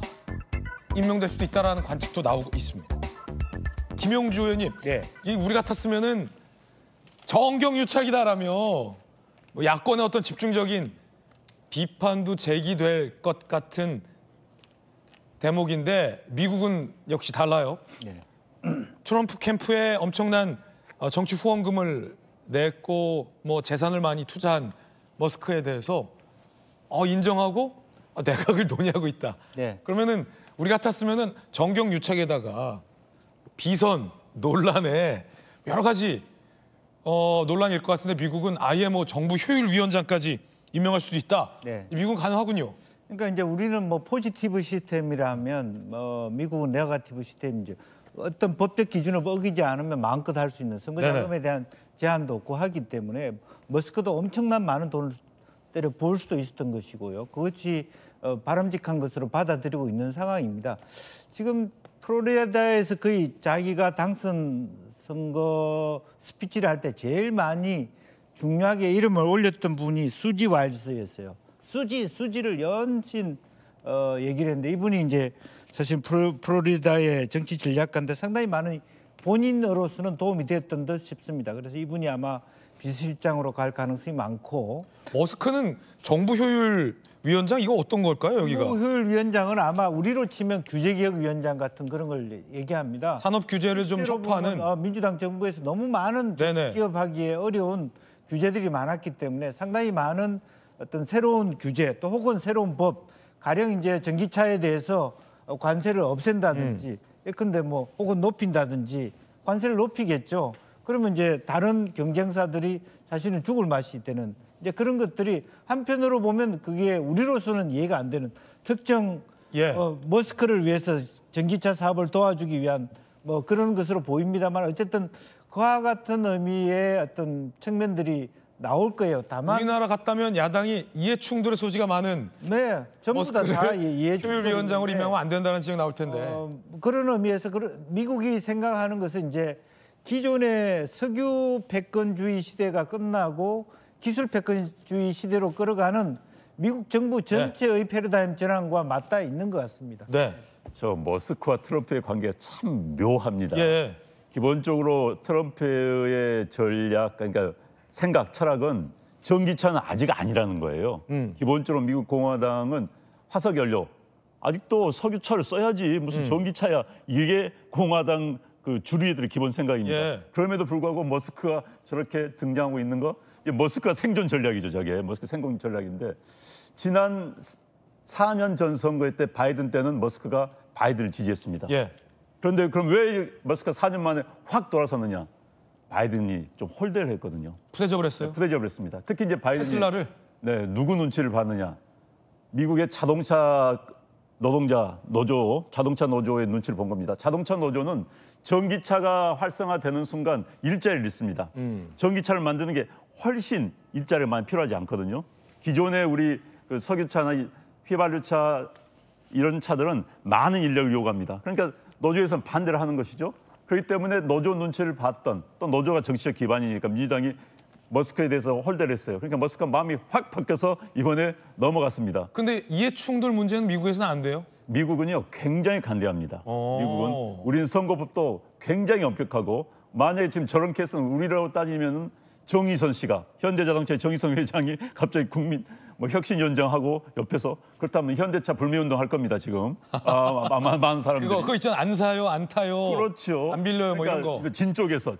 임명될 수도 있다는 관측도 나오고 있습니다. 김용주 의원님, 우리 같았으면은 정경유착이다라며 뭐 야권의 어떤 집중적인 비판도 제기될 것 같은 대목인데 미국은 역시 달라요. 트럼프 캠프에 엄청난 정치 후원금을 냈고 뭐 재산을 많이 투자한 머스크에 대해서 인정하고 내각을 논의하고 있다. 그러면은 우리 같았으면은 정경유착에다가 비선 논란에 여러 가지 논란일 것 같은데 미국은 아예 뭐 정부 효율위원장까지 임명할 수도 있다. 미국은 가능하군요. 그러니까 이제 우리는 뭐 포지티브 시스템이라면 미국은 네거티브 시스템이죠. 어떤 법적 기준을 어기지 않으면 마음껏 할 수 있는 선거 자금에 대한 제한도 없고 하기 때문에 머스크도 엄청난 많은 돈을 때려 부을 수도 있었던 것이고요. 그것이 바람직한 것으로 받아들이고 있는 상황입니다. 지금 플로리다에서 거의 자기가 당선 선거 스피치를 할 때 제일 많이 중요하게 이름을 올렸던 분이 수지 와일드였어요. 수지를 연신 얘기를 했는데 이분이 이제 사실 플로리다의 정치 전략가인데 상당히 많은 본인으로서는 도움이 됐던 듯 싶습니다. 그래서 이분이 아마 비서실장으로 갈 가능성이 많고 머스크는 정부 효율 위원장 이거 어떤 걸까요, 여기가? 효율위원장은 아마 우리로 치면 규제개혁위원장 같은 그런 걸 얘기합니다. 산업 규제를 좀 혁파하는. 민주당 정부에서 너무 많은 기업하기에 어려운 규제들이 많았기 때문에 상당히 많은 어떤 새로운 규제 또 혹은 새로운 법, 가령 이제 전기차에 대해서 관세를 없앤다든지 예컨대 뭐 혹은 높인다든지 관세를 높이겠죠. 그러면 이제 다른 경쟁사들이 사실은 죽을 맛이 되는 이제 그런 것들이 한편으로 보면 그게 우리로서는 이해가 안 되는 특정 머스크를 위해서 전기차 사업을 도와주기 위한 뭐 그런 것으로 보입니다만 어쨌든 그와 같은 의미의 어떤 측면들이 나올 거예요. 다만 우리나라 같다면 야당이 이해 충돌의 소지가 많은 전부 다 이해 효율위원장으로 임명하면 안 된다는 지적 나올 텐데 그런 의미에서 미국이 생각하는 것은 이제 기존의 석유 패권주의 시대가 끝나고 기술 패권주의 시대로 끌어가는 미국 정부 전체의 패러다임 전환과 맞닿아 있는 것 같습니다. 네. 저 머스크와 트럼프의 관계가 참 묘합니다. 예. 기본적으로 트럼프의 전략, 그러니까 생각, 철학은 전기차는 아직 아니라는 거예요. 기본적으로 미국 공화당은 화석연료, 아직도 석유차를 써야지 무슨 전기차야. 이게 공화당 그 주류들의 기본 생각입니다. 그럼에도 불구하고 머스크가 저렇게 등장하고 있는 거, 머스크가 생존 전략이죠. 저게 머스크 생존 전략인데 지난 4년 전 선거 때 바이든 때는 머스크가 바이든을 지지했습니다. 그런데 그럼 왜 머스크가 4년 만에 확 돌아섰느냐? 바이든이 좀 홀대를 했거든요. 푸대접을 했어요? 푸대접을 했습니다. 특히 이제 바이든이 테슬라를 누구 눈치를 봤느냐? 미국의 자동차 노동자 노조, 자동차 노조의 눈치를 본 겁니다. 자동차 노조는 전기차가 활성화되는 순간 일자리를 잃습니다. 전기차를 만드는 게 훨씬 일자리가 많이 필요하지 않거든요. 기존에 우리 그 석유차나 휘발유차 이런 차들은 많은 인력을 요구합니다. 그러니까 노조에서는 반대를 하는 것이죠. 그렇기 때문에 노조 눈치를 봤던 또 노조가 정치적 기반이니까 민주당이 머스크에 대해서 홀대를 했어요. 그러니까 머스크가 마음이 확 바뀌어서 이번에 넘어갔습니다. 근데 이해 충돌 문제는 미국에서는 안 돼요? 미국은요 굉장히 간대합니다. 미국은 우리는 선거법도 굉장히 엄격하고 만약에 지금 저런 케이스는 우리라고 따지면은 정의선 씨가 현대자동차의 정의선 회장이 갑자기 국민 혁신위원장하고 옆에서 그렇다면 현대차 불매운동 할 겁니다 지금. 많은 사람들이. 그거 있잖아. 안 사요, 안 타요. 그렇죠. 안 빌려요, 뭐 그러니까 이런 거. 진 쪽에서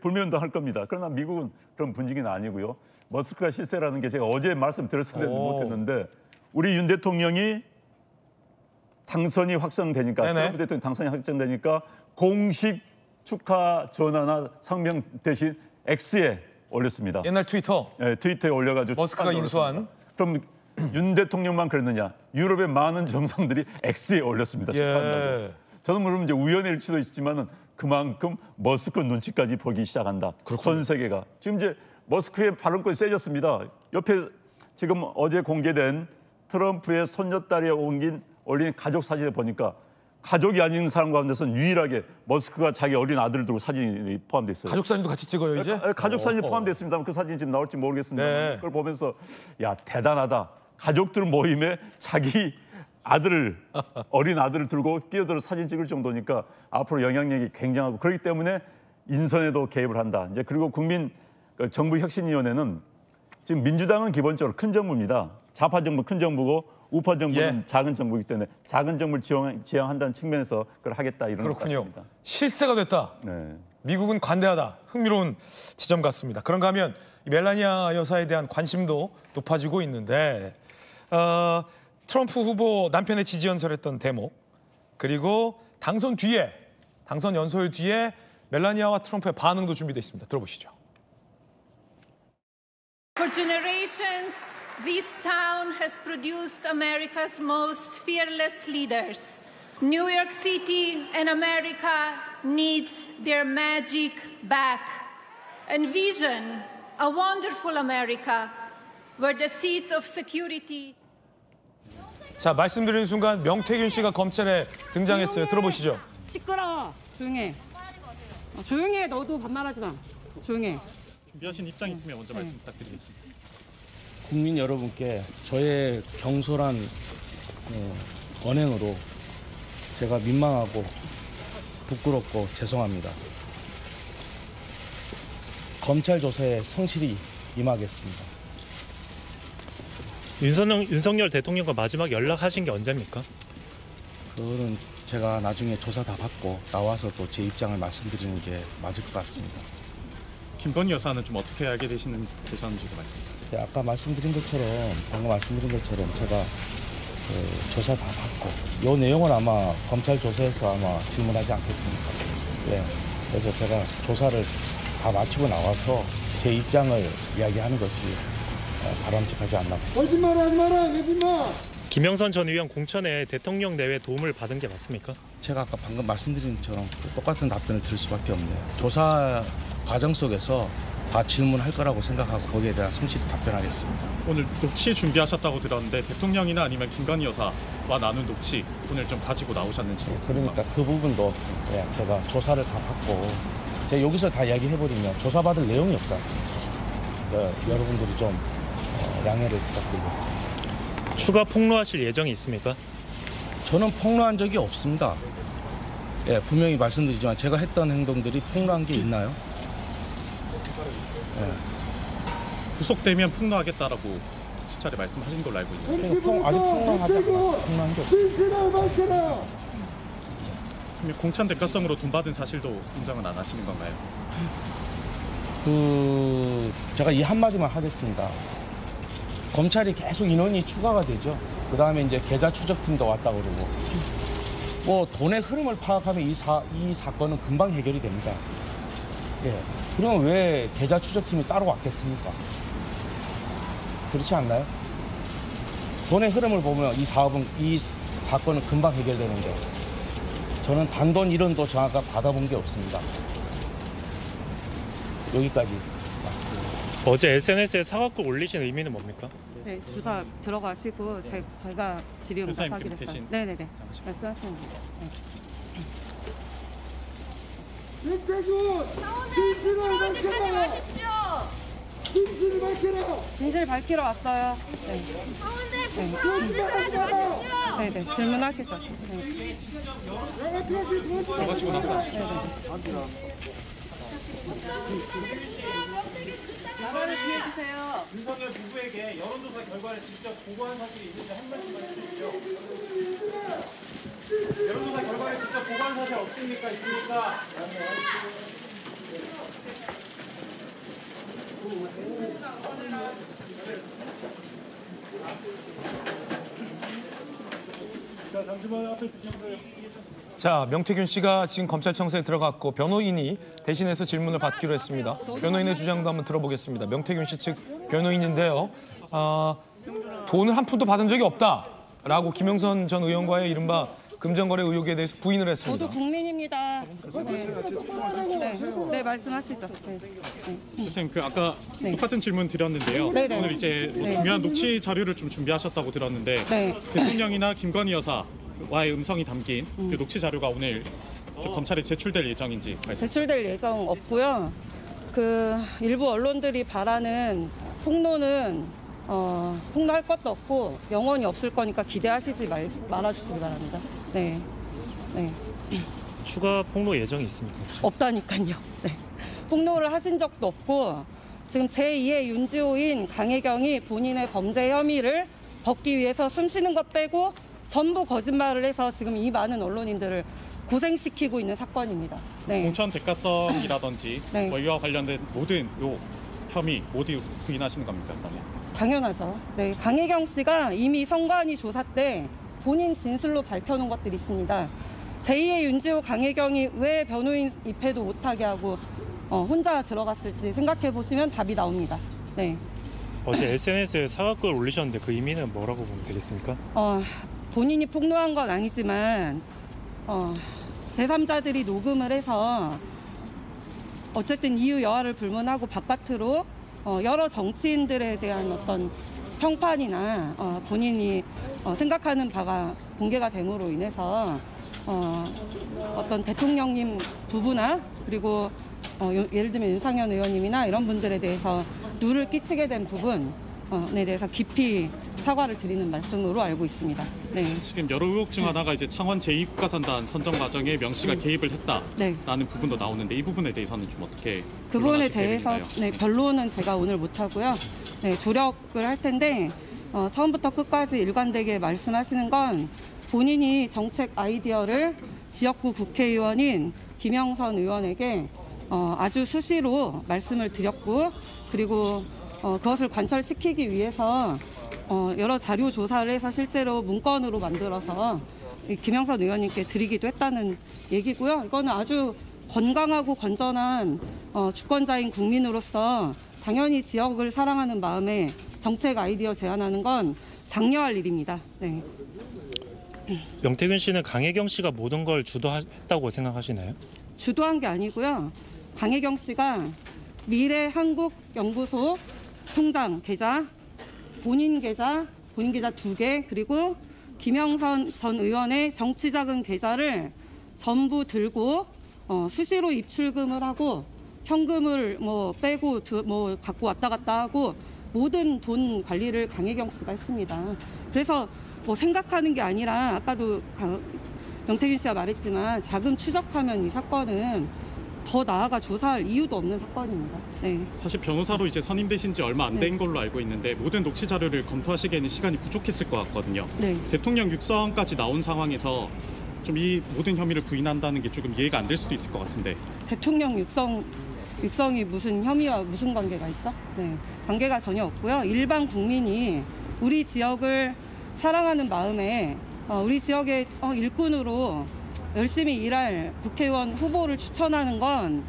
불매운동 할 겁니다. 그러나 미국은 그런 분위기는 아니고요. 머스크가 실세라는 게 제가 어제 말씀드렸을 때도 못했는데 우리 윤 대통령이 당선이 확정되니까 트럼프 대통령 당선이 확정되니까 공식 축하 전화나 성명 대신 X에 올렸습니다. 옛날 트위터. 네, 트위터에 올려가지고 머스크가 인수한. 그럼 윤 대통령만 그랬느냐? 유럽의 많은 정상들이 X에 올렸습니다. 축하한다고. 저는 물론 이제 우연의 일치도 있지만은 그만큼 머스크 눈치까지 보기 시작한다. 전 세계가 지금 이제 머스크의 발언권이 세졌습니다. 옆에 지금 어제 공개된 트럼프의 손녀딸이 올린 가족 사진을 보니까 가족이 아닌 사람 가운데서는 유일하게 머스크가 자기 어린 아들을 두고 사진이 포함되어 있어요. 가족 사진도 같이 찍어요 이제? 가족 사진이 포함되어 있습니다. 그 사진이 지금 나올지 모르겠습니다. 그걸 보면서 야 대단하다. 가족들 모임에 자기 아들을 어린 아들을 들고 끼어들어 사진 찍을 정도니까 앞으로 영향력이 굉장하고 그렇기 때문에 인선에도 개입을 한다. 이제 그리고 정부혁신위원회는 지금 민주당은 기본적으로 큰 정부입니다. 좌파 정부 큰 정부고 우파 정부는 작은 정부이기 때문에 작은 정부를 지향한다는 측면에서 그걸 하겠다 이런 것 같습니다. 실세가 됐다. 미국은 관대하다. 흥미로운 지점 같습니다. 그런가 하면 멜라니아 여사에 대한 관심도 높아지고 있는데 트럼프 후보 남편의 지지 연설했던 대목 그리고 당선 연설 뒤에 멜라니아와 트럼프의 반응도 준비되어 있습니다. 들어보시죠. For generations, this town has produced America's most fearless leaders. New York City and America needs their magic back. Envision a wonderful America where the seats of security. 자, 말씀드리는 순간 명태균 씨가 검찰에 등장했어요. 들어보시죠. 시끄러워. 조용해. 조용해. 너도 반말하지 마. 조용해. 준비하신 입장 있으면 먼저 말씀 부탁드리겠습니다. 국민 여러분께 저의 경솔한 언행으로 제가 민망하고 부끄럽고 죄송합니다. 검찰 조사에 성실히 임하겠습니다. 윤석열 대통령과 마지막 연락하신 게 언제입니까? 그거는 제가 나중에 조사 다 받고 나와서 또 제 입장을 말씀드리는 게 맞을 것 같습니다. 김건희 여사는 좀 어떻게 알게 되셨는지 말씀 부탁드립니다. 네, 아까 말씀드린 것처럼 방금 말씀드린 것처럼 제가 조사 다 받고 이 내용은 아마 검찰 조사에서 아마 질문하지 않겠습니까? 네, 그래서 제가 조사를 다 마치고 나와서 제 입장을 이야기하는 것이 바람직하지 않나. 거짓말하지 마라, 거짓말. 김영선 전 의원 공천에 대통령 내외 도움을 받은 게 맞습니까? 제가 아까 방금 말씀드린 것처럼 똑같은 답변을 드릴 수밖에 없네요. 조사 과정 속에서 다 질문할 거라고 생각하고 거기에 대한 성실히 답변하겠습니다. 오늘 녹취 준비하셨다고 들었는데 대통령이나 아니면 김건희 여사와 나눈 녹취 오늘 좀 가지고 나오셨는지. 그러니까 그 부분도 제가 조사를 다 받고 제가 여기서 다 이야기해버리면 조사받을 내용이 없지 않습니까? 여러분들이 좀 양해를 부탁드리겠습니다. 추가 폭로하실 예정이 있습니까? 저는 폭로한 적이 없습니다. 예, 분명히 말씀드리지만 제가 했던 행동들이 폭로한 게 있나요? 예. 구속되면 폭로하겠다라고 수차례 말씀하신 걸로 알고 있는데. 아직 폭로하지 않았어요. 폭로한 게 없어요. 공천 대가성으로 돈 받은 사실도 인정은 안 하시는 건가요? 제가 이 한마디만 하겠습니다. 검찰이 계속 인원이 추가가 되죠. 그 다음에 이제 계좌 추적팀도 왔다 그러고. 뭐 돈의 흐름을 파악하면 이 사건은 금방 해결이 됩니다. 예. 그러면 왜 계좌 추적팀이 따로 왔겠습니까? 그렇지 않나요? 돈의 흐름을 보면 이 사건은 금방 해결되는데 저는 단돈 1원도 정확하게 받아본 게 없습니다. 여기까지. 어제 SNS에 사과글 올리신 의미는 뭡니까? 네, 조사 들어가시고 제가 질의 응답하기로 했어요. 네네네. 말씀하시면 돼요. 윤태준! 진실을 밝혀라! 진실을 밝혀라! 진실 밝히러 왔어요. 네. 거짓말하지 마라! 네네. 질문하시죠. 네. 들어가시고 나서 하시죠. 나라를 피해주세요. 윤석열 부부에게 여론조사 결과를 직접 보고한 사실이 있는지 한 말씀만 해주시죠. 여론조사 결과를 직접 보고한 사실 없습니까? 있습니까? 자, 잠시만 앞에 주시면 자, 명태균 씨가 지금 검찰청사에 들어갔고 변호인이 대신해서 질문을 받기로 했습니다. 변호인의 주장도 한번 들어보겠습니다. 명태균 씨 측 변호인인데요. 돈을 한 푼도 받은 적이 없다라고 김영선 전 의원과의 이른바 금전거래 의혹에 대해서 부인을 했습니다. 저도 국민입니다. 네, 말씀하시죠. 선생님, 아까 똑같은 질문 드렸는데요. 네네. 오늘 이제 중요한 녹취 자료를 좀 준비하셨다고 들었는데 네. 대통령이나 김건희 여사와의 음성이 담긴 그 녹취 자료가 오늘 검찰에 제출될 예정인지 말씀. 제출될 예정 없고요. 일부 언론들이 바라는 폭로는 폭로할 것도 없고 영원히 없을 거니까 기대하시지 말아주시기 바랍니다. 네. 추가 폭로 예정이 있습니까? 없다니까요. 네. 폭로를 하신 적도 없고 지금 제2의 윤지호인 강혜경이 본인의 범죄 혐의를 벗기 위해서 숨쉬는 것 빼고 전부 거짓말을 해서 지금 이 많은 언론인들을 고생시키고 있는 사건입니다. 네. 공천 대가성이라든지 네. 이와 관련된 모든 혐의 모두 부인하시는 겁니까? 당연하죠. 네, 강혜경 씨가 이미 선관위 조사 때 본인 진술로 밝혀놓은 것들이 있습니다. 제2의 윤지호 강혜경이 왜 변호인 입회도 못하게 하고 혼자 들어갔을지 생각해 보시면 답이 나옵니다. 네. 어제 SNS에 사과글 올리셨는데 그 의미는 뭐라고 보면 되겠습니까? 본인이 폭로한 건 아니지만 제3자들이 녹음을 해서 어쨌든 이유 여하를 불문하고 바깥으로 여러 정치인들에 대한 어떤 평판이나 본인이 생각하는 바가 공개가 됨으로 인해서 어떤 대통령님 부부나 그리고 예를 들면 윤상현 의원님이나 이런 분들에 대해서 누를 끼치게 된 부분에 대해서 깊이 사과를 드리는 말씀으로 알고 있습니다. 네. 지금 여러 의혹 중 하나가 이제 창원 제2국가선단 선정 과정에 명 씨가 개입을 했다라는 부분도 나오는데 이 부분에 대해서는 좀 어떻게 그 부분에 변론하실 대해서 계획인가요? 결론은 제가 오늘 못 하고요. 조력을 할 텐데 처음부터 끝까지 일관되게 말씀하시는 건 본인이 정책 아이디어를 지역구 국회의원인 김영선 의원에게 아주 수시로 말씀을 드렸고 그리고 그것을 관철시키기 위해서 여러 자료 조사를 해서 실제로 문건으로 만들어서 김영선 의원님께 드리기도 했다는 얘기고요. 이거는 아주 건강하고 건전한 주권자인 국민으로서 당연히 지역을 사랑하는 마음에 정책 아이디어 제안하는 건 장려할 일입니다. 네. 명태균 씨는 강혜경 씨가 모든 걸 주도했다고 생각하시나요? 주도한 게 아니고요. 강혜경 씨가 미래한국연구소 통장 계좌, 본인 계좌 2개, 그리고 김영선 전 의원의 정치자금 계좌를 전부 들고 수시로 입출금을 하고 현금을 빼고 갖고 왔다 갔다 하고 모든 돈 관리를 강혜경 씨가 했습니다. 그래서 생각하는 게 아니라 아까도 명태균 씨가 말했지만 자금 추적하면 이 사건은 더 나아가 조사할 이유도 없는 사건입니다. 네. 사실 변호사로 이제 선임되신 지 얼마 안 된 걸로 알고 있는데 모든 녹취 자료를 검토하시기에는 시간이 부족했을 것 같거든요. 네. 대통령 육성까지 나온 상황에서 좀 이 모든 혐의를 부인한다는 게 조금 이해가 안 될 수도 있을 것 같은데. 대통령 육성이 무슨 혐의와 무슨 관계가 있죠? 네. 관계가 전혀 없고요. 일반 국민이 우리 지역을 사랑하는 마음에 우리 지역의 일꾼으로 열심히 일할 국회의원 후보를 추천하는 건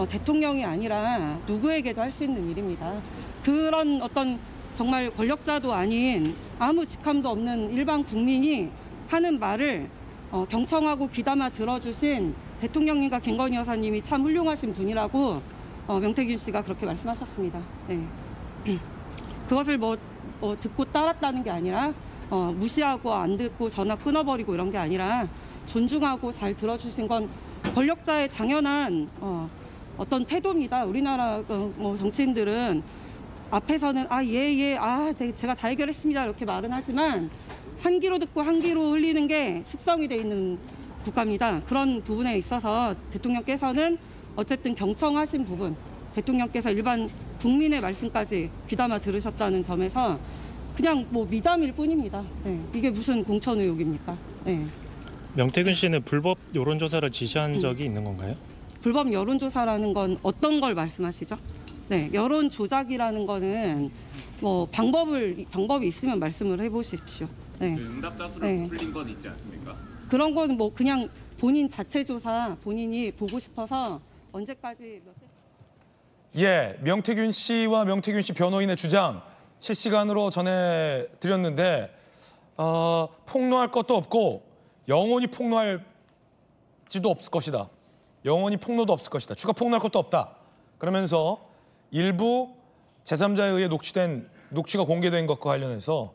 대통령이 아니라 누구에게도 할 수 있는 일입니다. 그런 어떤 정말 권력자도 아닌 아무 직함도 없는 일반 국민이 하는 말을 경청하고 귀담아 들어주신 대통령님과 김건희 여사님이 참 훌륭하신 분이라고 명태균 씨가 그렇게 말씀하셨습니다. 네. 그것을 듣고 따랐다는 게 아니라 무시하고 안 듣고 전화 끊어버리고 이런 게 아니라 존중하고 잘 들어주신 건 권력자의 당연한 어떤 태도입니다. 우리나라 정치인들은 앞에서는 제가 다 해결했습니다 이렇게 말은 하지만 한 귀로 듣고 한 귀로 흘리는 게 숙성이 돼 있는 국가입니다. 그런 부분에 있어서 대통령께서는 어쨌든 경청하신 부분, 대통령께서 일반 국민의 말씀까지 귀담아 들으셨다는 점에서 그냥 미담일 뿐입니다. 네. 이게 무슨 공천 의혹입니까? 네. 명태균 씨는 불법 여론조사를 지시한 적이 있는 건가요? 불법 여론조사라는 건 어떤 걸 말씀하시죠? 네, 여론 조작이라는 거는 방법이 있으면 말씀을 해보십시오. 네. 응답자 수를 네. 풀린 건 있지 않습니까? 그런 건 그냥 본인 자체 조사, 본인이 보고 싶어서 언제까지 명태균 씨와 명태균 씨 변호인의 주장 실시간으로 전해드렸는데 폭로할 것도 없고 영원히 폭로할지도 없을 것이다. 영원히 폭로도 없을 것이다. 추가 폭로할 것도 없다. 그러면서 일부 제3자에 의해 녹취가 공개된 것과 관련해서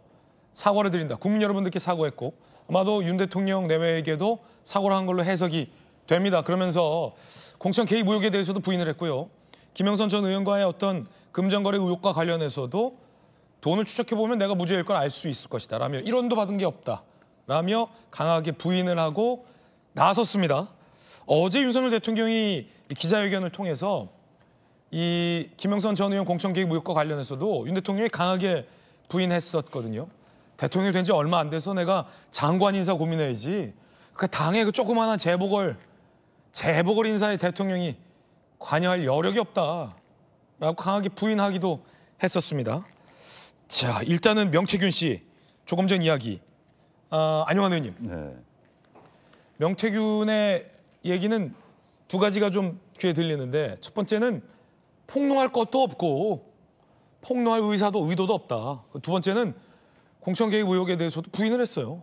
사과를 드린다. 국민 여러분들께 사과했고 아마도 윤 대통령 내외에게도 사과를 한 걸로 해석이 됩니다. 그러면서 공천 개입 의혹에 대해서도 부인을 했고요. 김영선 전 의원과의 어떤 금전거래 의혹과 관련해서도 돈을 추적해보면 내가 무죄일 걸 알 수 있을 것이다 라며 1원도 받은 게 없다 라며 강하게 부인을 하고 나섰습니다. 어제 윤석열 대통령이 기자회견을 통해서 이 김영선 전 의원 공천 개입 의혹과 관련해서도 윤 대통령이 강하게 부인했었거든요. 대통령이 된 지 얼마 안 돼서 내가 장관 인사 고민해야지. 그 당의 그 조그마한 재보궐 인사에 대통령이 관여할 여력이 없다라고 강하게 부인하기도 했었습니다. 자, 일단은 명태균 씨 조금 전 이야기. 안영환 의원님. 네. 명태균의 얘기는 두 가지가 좀 귀에 들리는데 첫 번째는 폭로할 것도 없고 폭로할 의도도 없다. 두 번째는 공천 개입 의혹에 대해서도 부인을 했어요.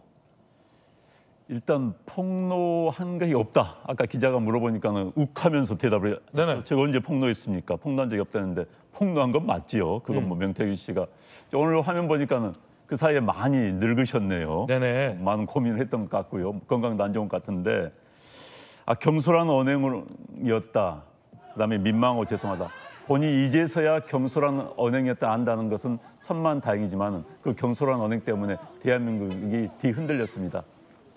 일단 폭로한 것이 없다. 아까 기자가 물어보니까는 욱하면서 대답을 네네. 제가 언제 폭로했습니까? 폭로한 적이 없다는데 폭로한 건 맞지요. 그건 명태균 씨가 오늘 화면 보니까는 그 사이에 많이 늙으셨네요. 네네. 많은 고민을 했던 것 같고요. 건강도 안 좋은 것 같은데 경솔한 언행이었다. 그다음에 민망하고 죄송하다. 본인이 이제서야 경솔한 언행이었다 안다는 것은 천만다행이지만 그 경솔한 언행 때문에 대한민국이 뒤흔들렸습니다.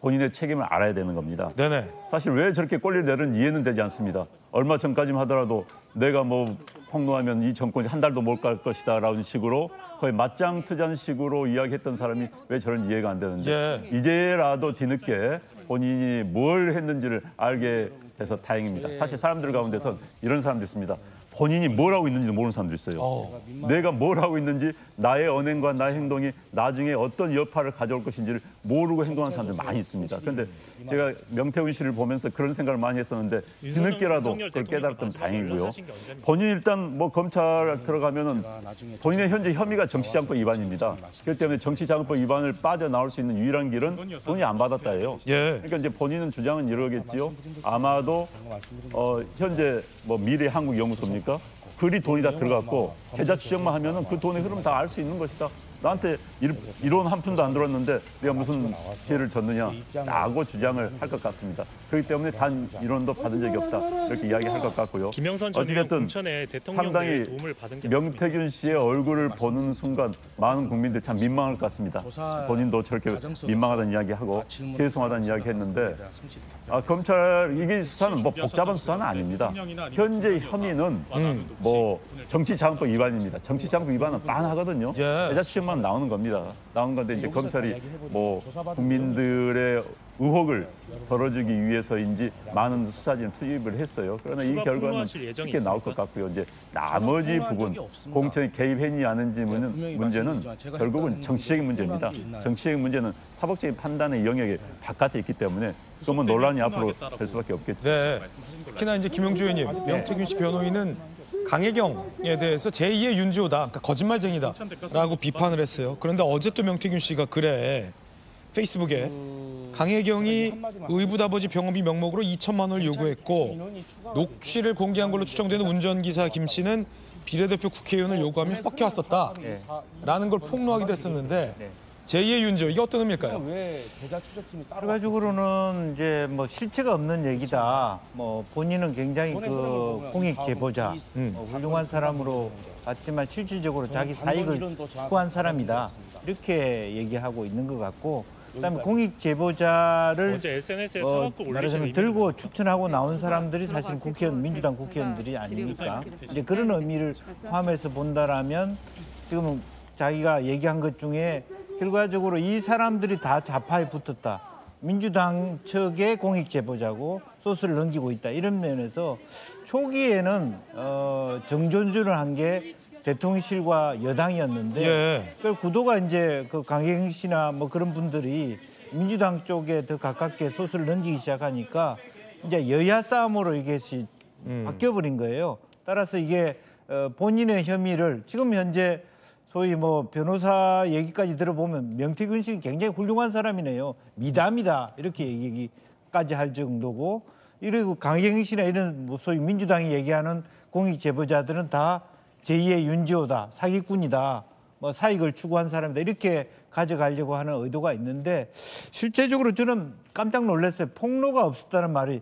본인의 책임을 알아야 되는 겁니다. 네네. 사실 왜 저렇게 꼴리를 내는지 이해는 되지 않습니다. 얼마 전까지만 하더라도 내가 뭐 폭로하면 이 정권이 한 달도 못 갈 것이다 라는 식으로 거의 맞장트잔 식으로 이야기했던 사람이 왜 저런 이해가 안 되는지 이제라도 뒤늦게 본인이 뭘 했는지를 알게 돼서 다행입니다. 사실 사람들 가운데서 이런 사람도 있습니다. 본인이 뭘 하고 있는지도 모르는 사람도 있어요. 내가 뭘 하고 있는지 나의 언행과 나의 행동이 나중에 어떤 여파를 가져올 것인지를 모르고 행동하는 사람들 많이 있습니다. 그런데 제가 명태균 씨를 보면서 그런 생각을 많이 했었는데 뒤늦게라도 그걸 깨달았던 다행이고요. 본인이 일단 뭐 검찰 들어가면은 본인의 현재 혐의가 정치자금법 위반입니다. 그렇기 때문에 정치자금법 위반을 빠져나올 수 있는 유일한 길은 돈이 안 받았다예요. 그러니까 이제 본인은 주장은 이러겠지요. 아마도 현재 뭐 미래 한국 연구소입니까? 그리 돈이 다 들어갔고 계좌 추적만 하면은 그 돈의 흐름 다 알 수 있는 것이다. 나한테 이론 한 푼도 안 들었는데 내가 무슨 피해를 졌느냐라고 주장을 할 것 같습니다. 그렇기 때문에 단 이론도 받은 적이 없다 이렇게 이야기할 것 같고요. 어찌됐든 상당히 명태균 씨의 얼굴을 보는 순간 많은 국민들이 참 민망할 것 같습니다. 본인도 저렇게 민망하다는 이야기하고 죄송하다는 이야기했는데 검찰 이게 수사는 뭐 복잡한 수사는 아닙니다. 현재 혐의는 뭐 정치자금법 위반입니다. 정치자금법 위반은 빤하거든요. 계좌 추적만 나오는 겁니다. 나온 건데 이제 검찰이 뭐 국민들의 의혹을 덜어주기 위해서인지 많은 수사진을 투입을 했어요. 그러나 이 결과는 쉽게 나올 것 같고요. 이제 나머지 부분 공천에 개입했니 아닌지 문제는 결국은 정치적인 문제입니다. 정치적인 문제는 사법적인 판단의 영역에 바깥에 있기 때문에 그러면 논란이 앞으로 될 수밖에 없겠죠. 네. 특히나 이제 김용주 의원님, 명태균 씨 변호인은 강혜경에 대해서 제2의 윤지호다, 그러니까 거짓말쟁이다라고 비판을 했어요. 그런데 어제 또 명태균 씨가 글에 페이스북에 강혜경이 의붓아버지 병원비 명목으로 2천만 원을 요구했고 녹취를 공개한 걸로 추정되는 운전기사 김 씨는 비례대표 국회의원을 요구하며 협박해왔었다라는 걸 폭로하기도 했었는데 제2의 윤지호, 이게 어떤 의미일까요? 결과적으로는 이제 뭐 실체가 없는 얘기다. 뭐 본인은 굉장히 그 공익 제보자, 훌륭한 사람으로 봤지만 실질적으로 자기 사익을 추구한 사람이다. 이렇게 얘기하고 있는 것 같고, 그다음에 공익 제보자를 말하자면 들고 추천하고 나온 사람들이 사실 국회의원, 민주당 국회의원들이 아닙니까? 이제 그런 의미를 포함해서 본다라면 지금 자기가 얘기한 것 중에 결과적으로 이 사람들이 다 좌파에 붙었다. 민주당 측의 공익 제보자고 소스를 넘기고 있다. 이런 면에서 초기에는 정존주를 한 게 대통령실과 여당이었는데 그 구도가 이제 그 강혜경 씨나 뭐 그런 분들이 민주당 쪽에 더 가깝게 소스를 넘기기 시작하니까 이제 여야 싸움으로 이것이 바뀌어버린 거예요. 따라서 이게 본인의 혐의를 지금 현재 소위 뭐 변호사 얘기까지 들어보면 명태균 씨는 굉장히 훌륭한 사람이네요. 미담이다 이렇게 얘기까지 할 정도고, 이리고 강혜경 씨나 이런 뭐 소위 민주당이 얘기하는 공익 제보자들은 다 제2의 윤지호다, 사기꾼이다, 뭐 사익을 추구한 사람이다 이렇게 가져가려고 하는 의도가 있는데 실제적으로 저는 깜짝 놀랐어요. 폭로가 없었다는 말이.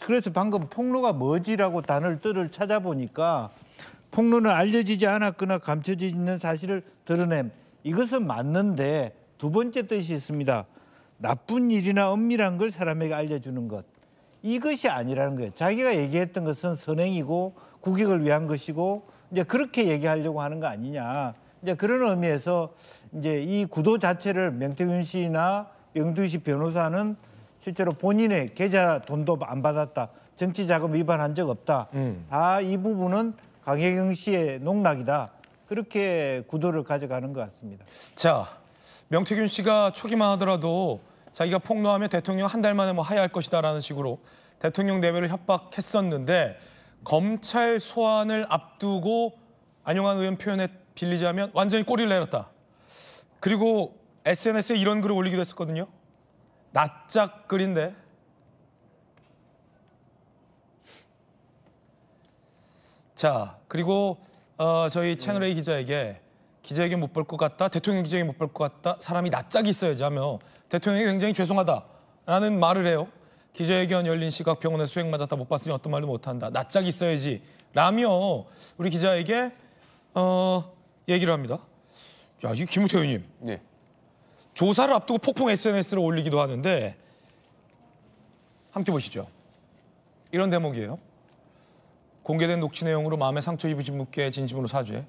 그래서 방금 폭로가 뭐지라고 단어를 뜻을 찾아보니까 폭로는 알려지지 않았거나 감춰져 있는 사실을 드러냄. 이것은 맞는데 두 번째 뜻이 있습니다. 나쁜 일이나 엄밀한 걸 사람에게 알려주는 것. 이것이 아니라는 거예요. 자기가 얘기했던 것은 선행이고 국익을 위한 것이고 이제 그렇게 얘기하려고 하는 거 아니냐. 이제 그런 의미에서 이제 이 구도 자체를 명태균 씨나 명태균 씨 변호사는 실제로 본인의 계좌 돈도 안 받았다. 정치자금 위반한 적 없다. 다 이 부분은 강혜경 씨의 농락이다. 그렇게 구도를 가져가는 것 같습니다. 자, 명태균 씨가 초기만 하더라도 자기가 폭로하면 대통령 한 달 만에 뭐 하야할 것이다라는 식으로 대통령 내외를 협박했었는데 검찰 소환을 앞두고 안용환 의원 표현에 빌리자면 완전히 꼬리를 내렸다. 그리고 SNS에 이런 글을 올리기도 했었거든요. 낯짝 글인데. 자, 그리고 저희 채널A 기자에게 기자회견 못 볼 것 같다, 대통령 기자회견 못 볼 것 같다, 사람이 낯짝이 있어야지 하며 대통령이 굉장히 죄송하다라는 말을 해요. 기자회견 열린 시각 병원에서 수액 맞았다 못 봤으니 어떤 말도 못한다. 낯짝이 있어야지 라며 우리 기자에게 얘기를 합니다. 야, 이 김우태 의원님. 네. 조사를 앞두고 폭풍 SNS를 올리기도 하는데 함께 보시죠. 이런 대목이에요. 공개된 녹취 내용으로 마음에 상처 입으신 분께 진심으로 사죄.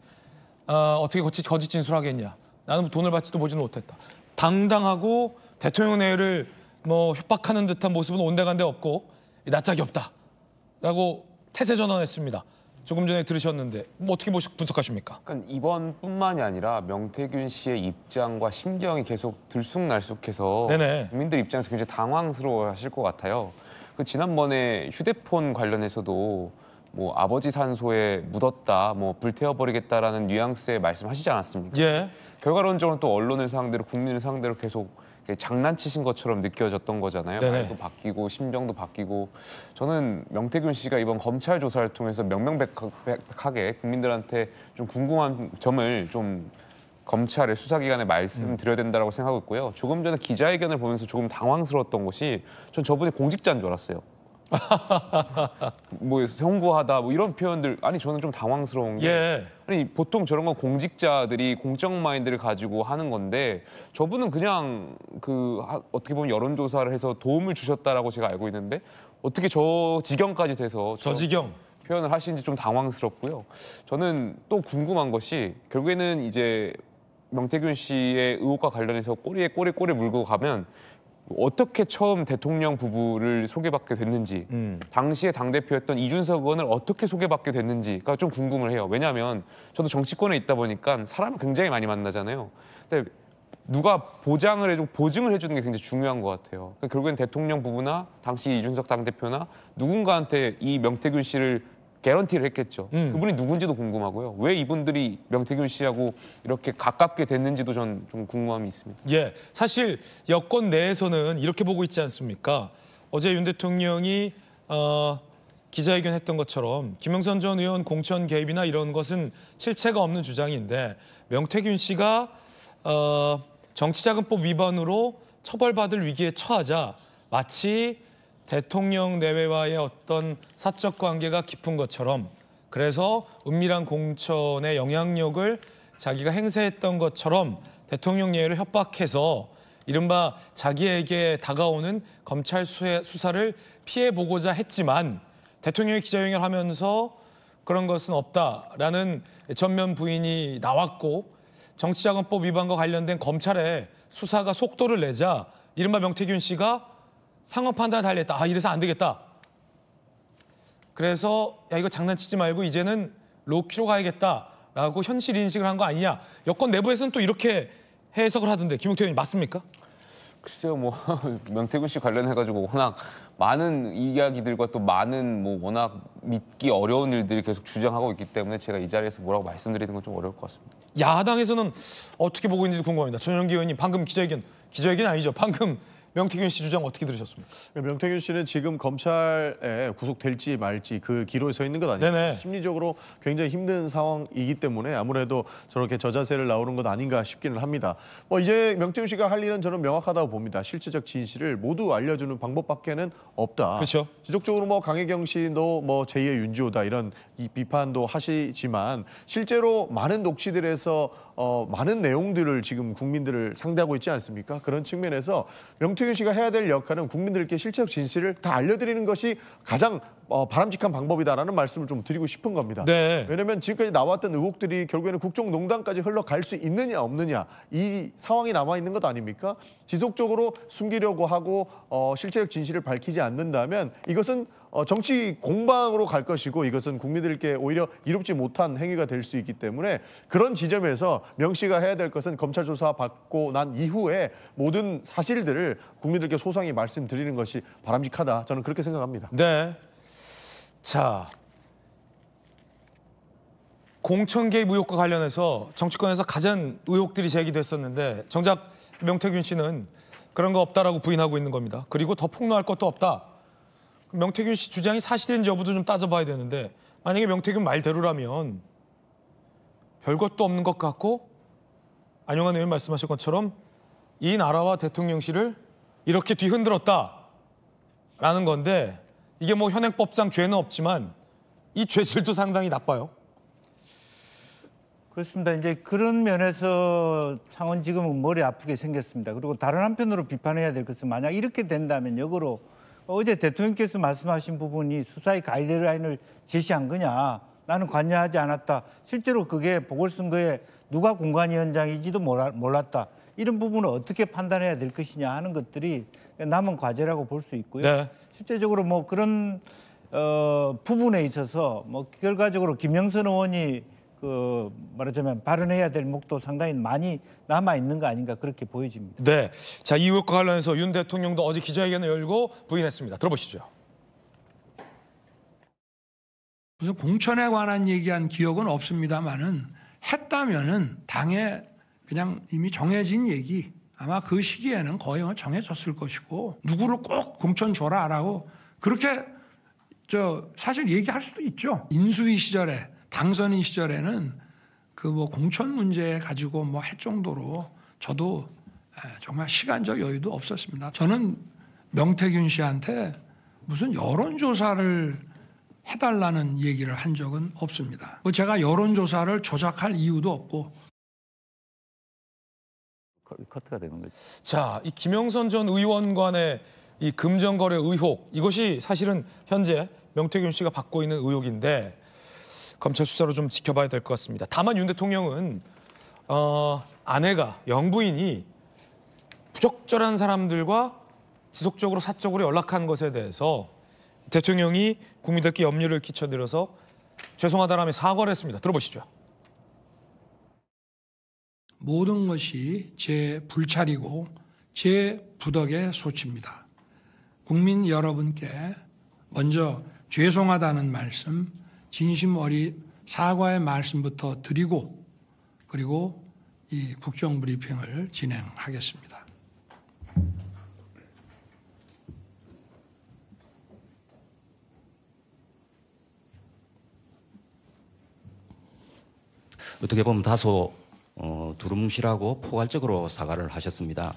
어떻게 거짓 진술하겠냐. 나는 돈을 받지도 보지는 못했다. 당당하고 대통령 내외를 뭐 협박하는 듯한 모습은 온데간데 없고 낯짝이 없다라고 태세 전환했습니다. 조금 전에 들으셨는데 뭐 어떻게 분석하십니까? 그러니까 이번뿐만이 아니라 명태균 씨의 입장과 심경이 계속 들쑥날쑥해서 네네. 국민들 입장에서 굉장히 당황스러워하실 것 같아요. 그 지난번에 휴대폰 관련해서도 뭐 아버지 산소에 묻었다, 뭐 불태워버리겠다라는 뉘앙스의 말씀하시지 않았습니까? 예. 결과론적으로 또 언론을 상대로 국민을 상대로 계속 장난치신 것처럼 느껴졌던 거잖아요. 네네. 말도 바뀌고 심정도 바뀌고. 저는 명태균 씨가 이번 검찰 조사를 통해서 명명백백하게 국민들한테 좀 궁금한 점을 좀 검찰의 수사기관에 말씀드려야 된다고 생각하고 있고요. 조금 전에 기자회견을 보면서 조금 당황스러웠던 것이 전 저분이 공직자인 줄 알았어요. 뭐 선고하다 뭐 이런 표현들 아니 저는 좀 당황스러운 게 예. 아니 보통 저런 건 공직자들이 공적 마인드를 가지고 하는 건데 저분은 그냥 어떻게 보면 여론조사를 해서 도움을 주셨다라고 제가 알고 있는데 어떻게 저 지경까지 돼서 저 지경 표현을 하시는지 좀 당황스럽고요. 저는 또 궁금한 것이 결국에는 이제 명태균 씨의 의혹과 관련해서 꼬리에 꼬리 물고 가면 어떻게 처음 대통령 부부를 소개받게 됐는지 당시에 당대표였던 이준석 의원을 어떻게 소개받게 됐는지가 좀 궁금을 해요. 왜냐하면 저도 정치권에 있다 보니까 사람을 굉장히 많이 만나잖아요. 근데 누가 보증을 해주는 게 굉장히 중요한 것 같아요. 그러니까 결국엔 대통령 부부나 당시 이준석 당대표나 누군가한테 이 명태균 씨를 개런티를 했겠죠. 그분이 누군지도 궁금하고요. 왜 이분들이 명태균 씨하고 이렇게 가깝게 됐는지도 전 좀 궁금함이 있습니다. 예, 사실 여권 내에서는 이렇게 보고 있지 않습니까? 어제 윤 대통령이 기자회견했던 것처럼 김영선 전 의원 공천 개입이나 이런 것은 실체가 없는 주장인데 명태균 씨가 정치자금법 위반으로 처벌받을 위기에 처하자 마치 대통령 내외와의 어떤 사적 관계가 깊은 것처럼 그래서 은밀한 공천의 영향력을 자기가 행사했던 것처럼 대통령 내외를 협박해서 이른바 자기에게 다가오는 검찰 수사를 피해보고자 했지만 대통령이 기자회견을 하면서 그런 것은 없다라는 전면 부인이 나왔고 정치자금법 위반과 관련된 검찰의 수사가 속도를 내자 이른바 명태균 씨가 상황 판단을 달리했다. 이래서 안 되겠다. 그래서 야 이거 장난치지 말고 이제는 로키로 가야겠다라고 현실 인식을 한 거 아니냐. 여권 내부에서는 또 이렇게 해석을 하던데 김용태 의원님 맞습니까? 글쎄요, 뭐 명태균 씨 관련해가지고 워낙 많은 이야기들과 또 많은 뭐 워낙 믿기 어려운 일들이 계속 주장하고 있기 때문에 제가 이 자리에서 뭐라고 말씀드리는 건 좀 어려울 것 같습니다. 야당에서는 어떻게 보고 있는지 궁금합니다. 전영기 의원님 방금 기자회견 아니죠. 방금 명태균 씨 주장 어떻게 들으셨습니까? 명태균 씨는 지금 검찰에 구속될지 말지 그 기로에 서 있는 것 아니에요. 네네. 심리적으로 굉장히 힘든 상황이기 때문에 아무래도 저렇게 저자세를 나오는 것 아닌가 싶기는 합니다. 이제 명태균 씨가 할 일은 저는 명확하다고 봅니다. 실체적 진실을 모두 알려주는 방법밖에는 없다. 그렇죠. 지속적으로 강혜경 씨도 제2의 윤지호다 이런 이 비판도 하시지만 실제로 많은 녹취들에서 많은 내용들을 지금 국민들을 상대하고 있지 않습니까? 그런 측면에서 명태균 씨가 해야 될 역할은 국민들께 실체적 진실을 다 알려드리는 것이 가장 바람직한 방법이다라는 말씀을 좀 드리고 싶은 겁니다. 네. 왜냐하면 지금까지 나왔던 의혹들이 결국에는 국정농단까지 흘러갈 수 있느냐 없느냐 이 상황이 남아있는 것 아닙니까? 지속적으로 숨기려고 하고 실체적 진실을 밝히지 않는다면 이것은 정치 공방으로 갈 것이고 이것은 국민들께 오히려 이롭지 못한 행위가 될 수 있기 때문에 그런 지점에서 명 씨가 해야 될 것은 검찰 조사 받고 난 이후에 모든 사실들을 국민들께 소상히 말씀드리는 것이 바람직하다. 저는 그렇게 생각합니다. 네. 자, 공천 개입 의혹과 관련해서 정치권에서 가장 의혹들이 제기됐었는데 정작 명태균 씨는 그런 거 없다라고 부인하고 있는 겁니다. 그리고 더 폭로할 것도 없다. 명태균 씨 주장이 사실인지 여부도 좀 따져봐야 되는데 만약에 명태균 말대로라면 별것도 없는 것 같고 안용환 의원 말씀하신 것처럼 이 나라와 대통령실을 이렇게 뒤흔들었다. 라는 건데 이게 뭐 현행법상 죄는 없지만 이 죄질도 상당히 나빠요. 그렇습니다. 이제 그런 면에서 창원지검은 머리 아프게 생겼습니다. 그리고 다른 한편으로 비판해야 될 것은 만약 이렇게 된다면 역으로 어제 대통령께서 말씀하신 부분이 수사의 가이드라인을 제시한 거냐. 나는 관여하지 않았다. 실제로 그게 보궐선거에 누가 공관위원장인지도 몰랐다. 이런 부분을 어떻게 판단해야 될 것이냐 하는 것들이 남은 과제라고 볼 수 있고요. 네. 실제적으로 뭐 그런 부분에 있어서 뭐 결과적으로 김영선 의원이 말하자면 발언해야 될 목도 상당히 많이 남아 있는 거 아닌가 그렇게 보여집니다. 네, 자, 이 의혹과 관련해서 윤 대통령도 어제 기자회견을 열고 부인했습니다. 들어보시죠. 무슨 공천에 관한 얘기한 기억은 없습니다만은 했다면은 당에 그냥 이미 정해진 얘기 아마 그 시기에는 거의 정해졌을 것이고 누구를 꼭 공천 줘라라고 그렇게 사실 얘기할 수도 있죠. 인수위 시절에 당선인 시절에는 그 뭐 공천 문제 가지고 뭐 할 정도로 저도 정말 시간적 여유도 없었습니다. 저는 명태균 씨한테 무슨 여론조사를 해달라는 얘기를 한 적은 없습니다. 제가 여론조사를 조작할 이유도 없고. 커트가 되는 거죠. 자, 이 김영선 전 의원 간의 이 금전거래 의혹 이것이 사실은 현재 명태균 씨가 받고 있는 의혹인데 검찰 수사로 좀 지켜봐야 될 것 같습니다. 다만 윤 대통령은 아내가 영부인이 부적절한 사람들과 지속적으로 사적으로 연락한 것에 대해서 대통령이 국민들께 염려를 끼쳐드려서 죄송하다라며 사과를 했습니다. 들어보시죠. 모든 것이 제 불찰이고 제 부덕의 소치입니다. 국민 여러분께 먼저 죄송하다는 말씀, 진심 어린 사과의 말씀부터 드리고 그리고 이 국정브리핑을 진행하겠습니다. 어떻게 보면 다소 두루뭉실하고 포괄적으로 사과를 하셨습니다.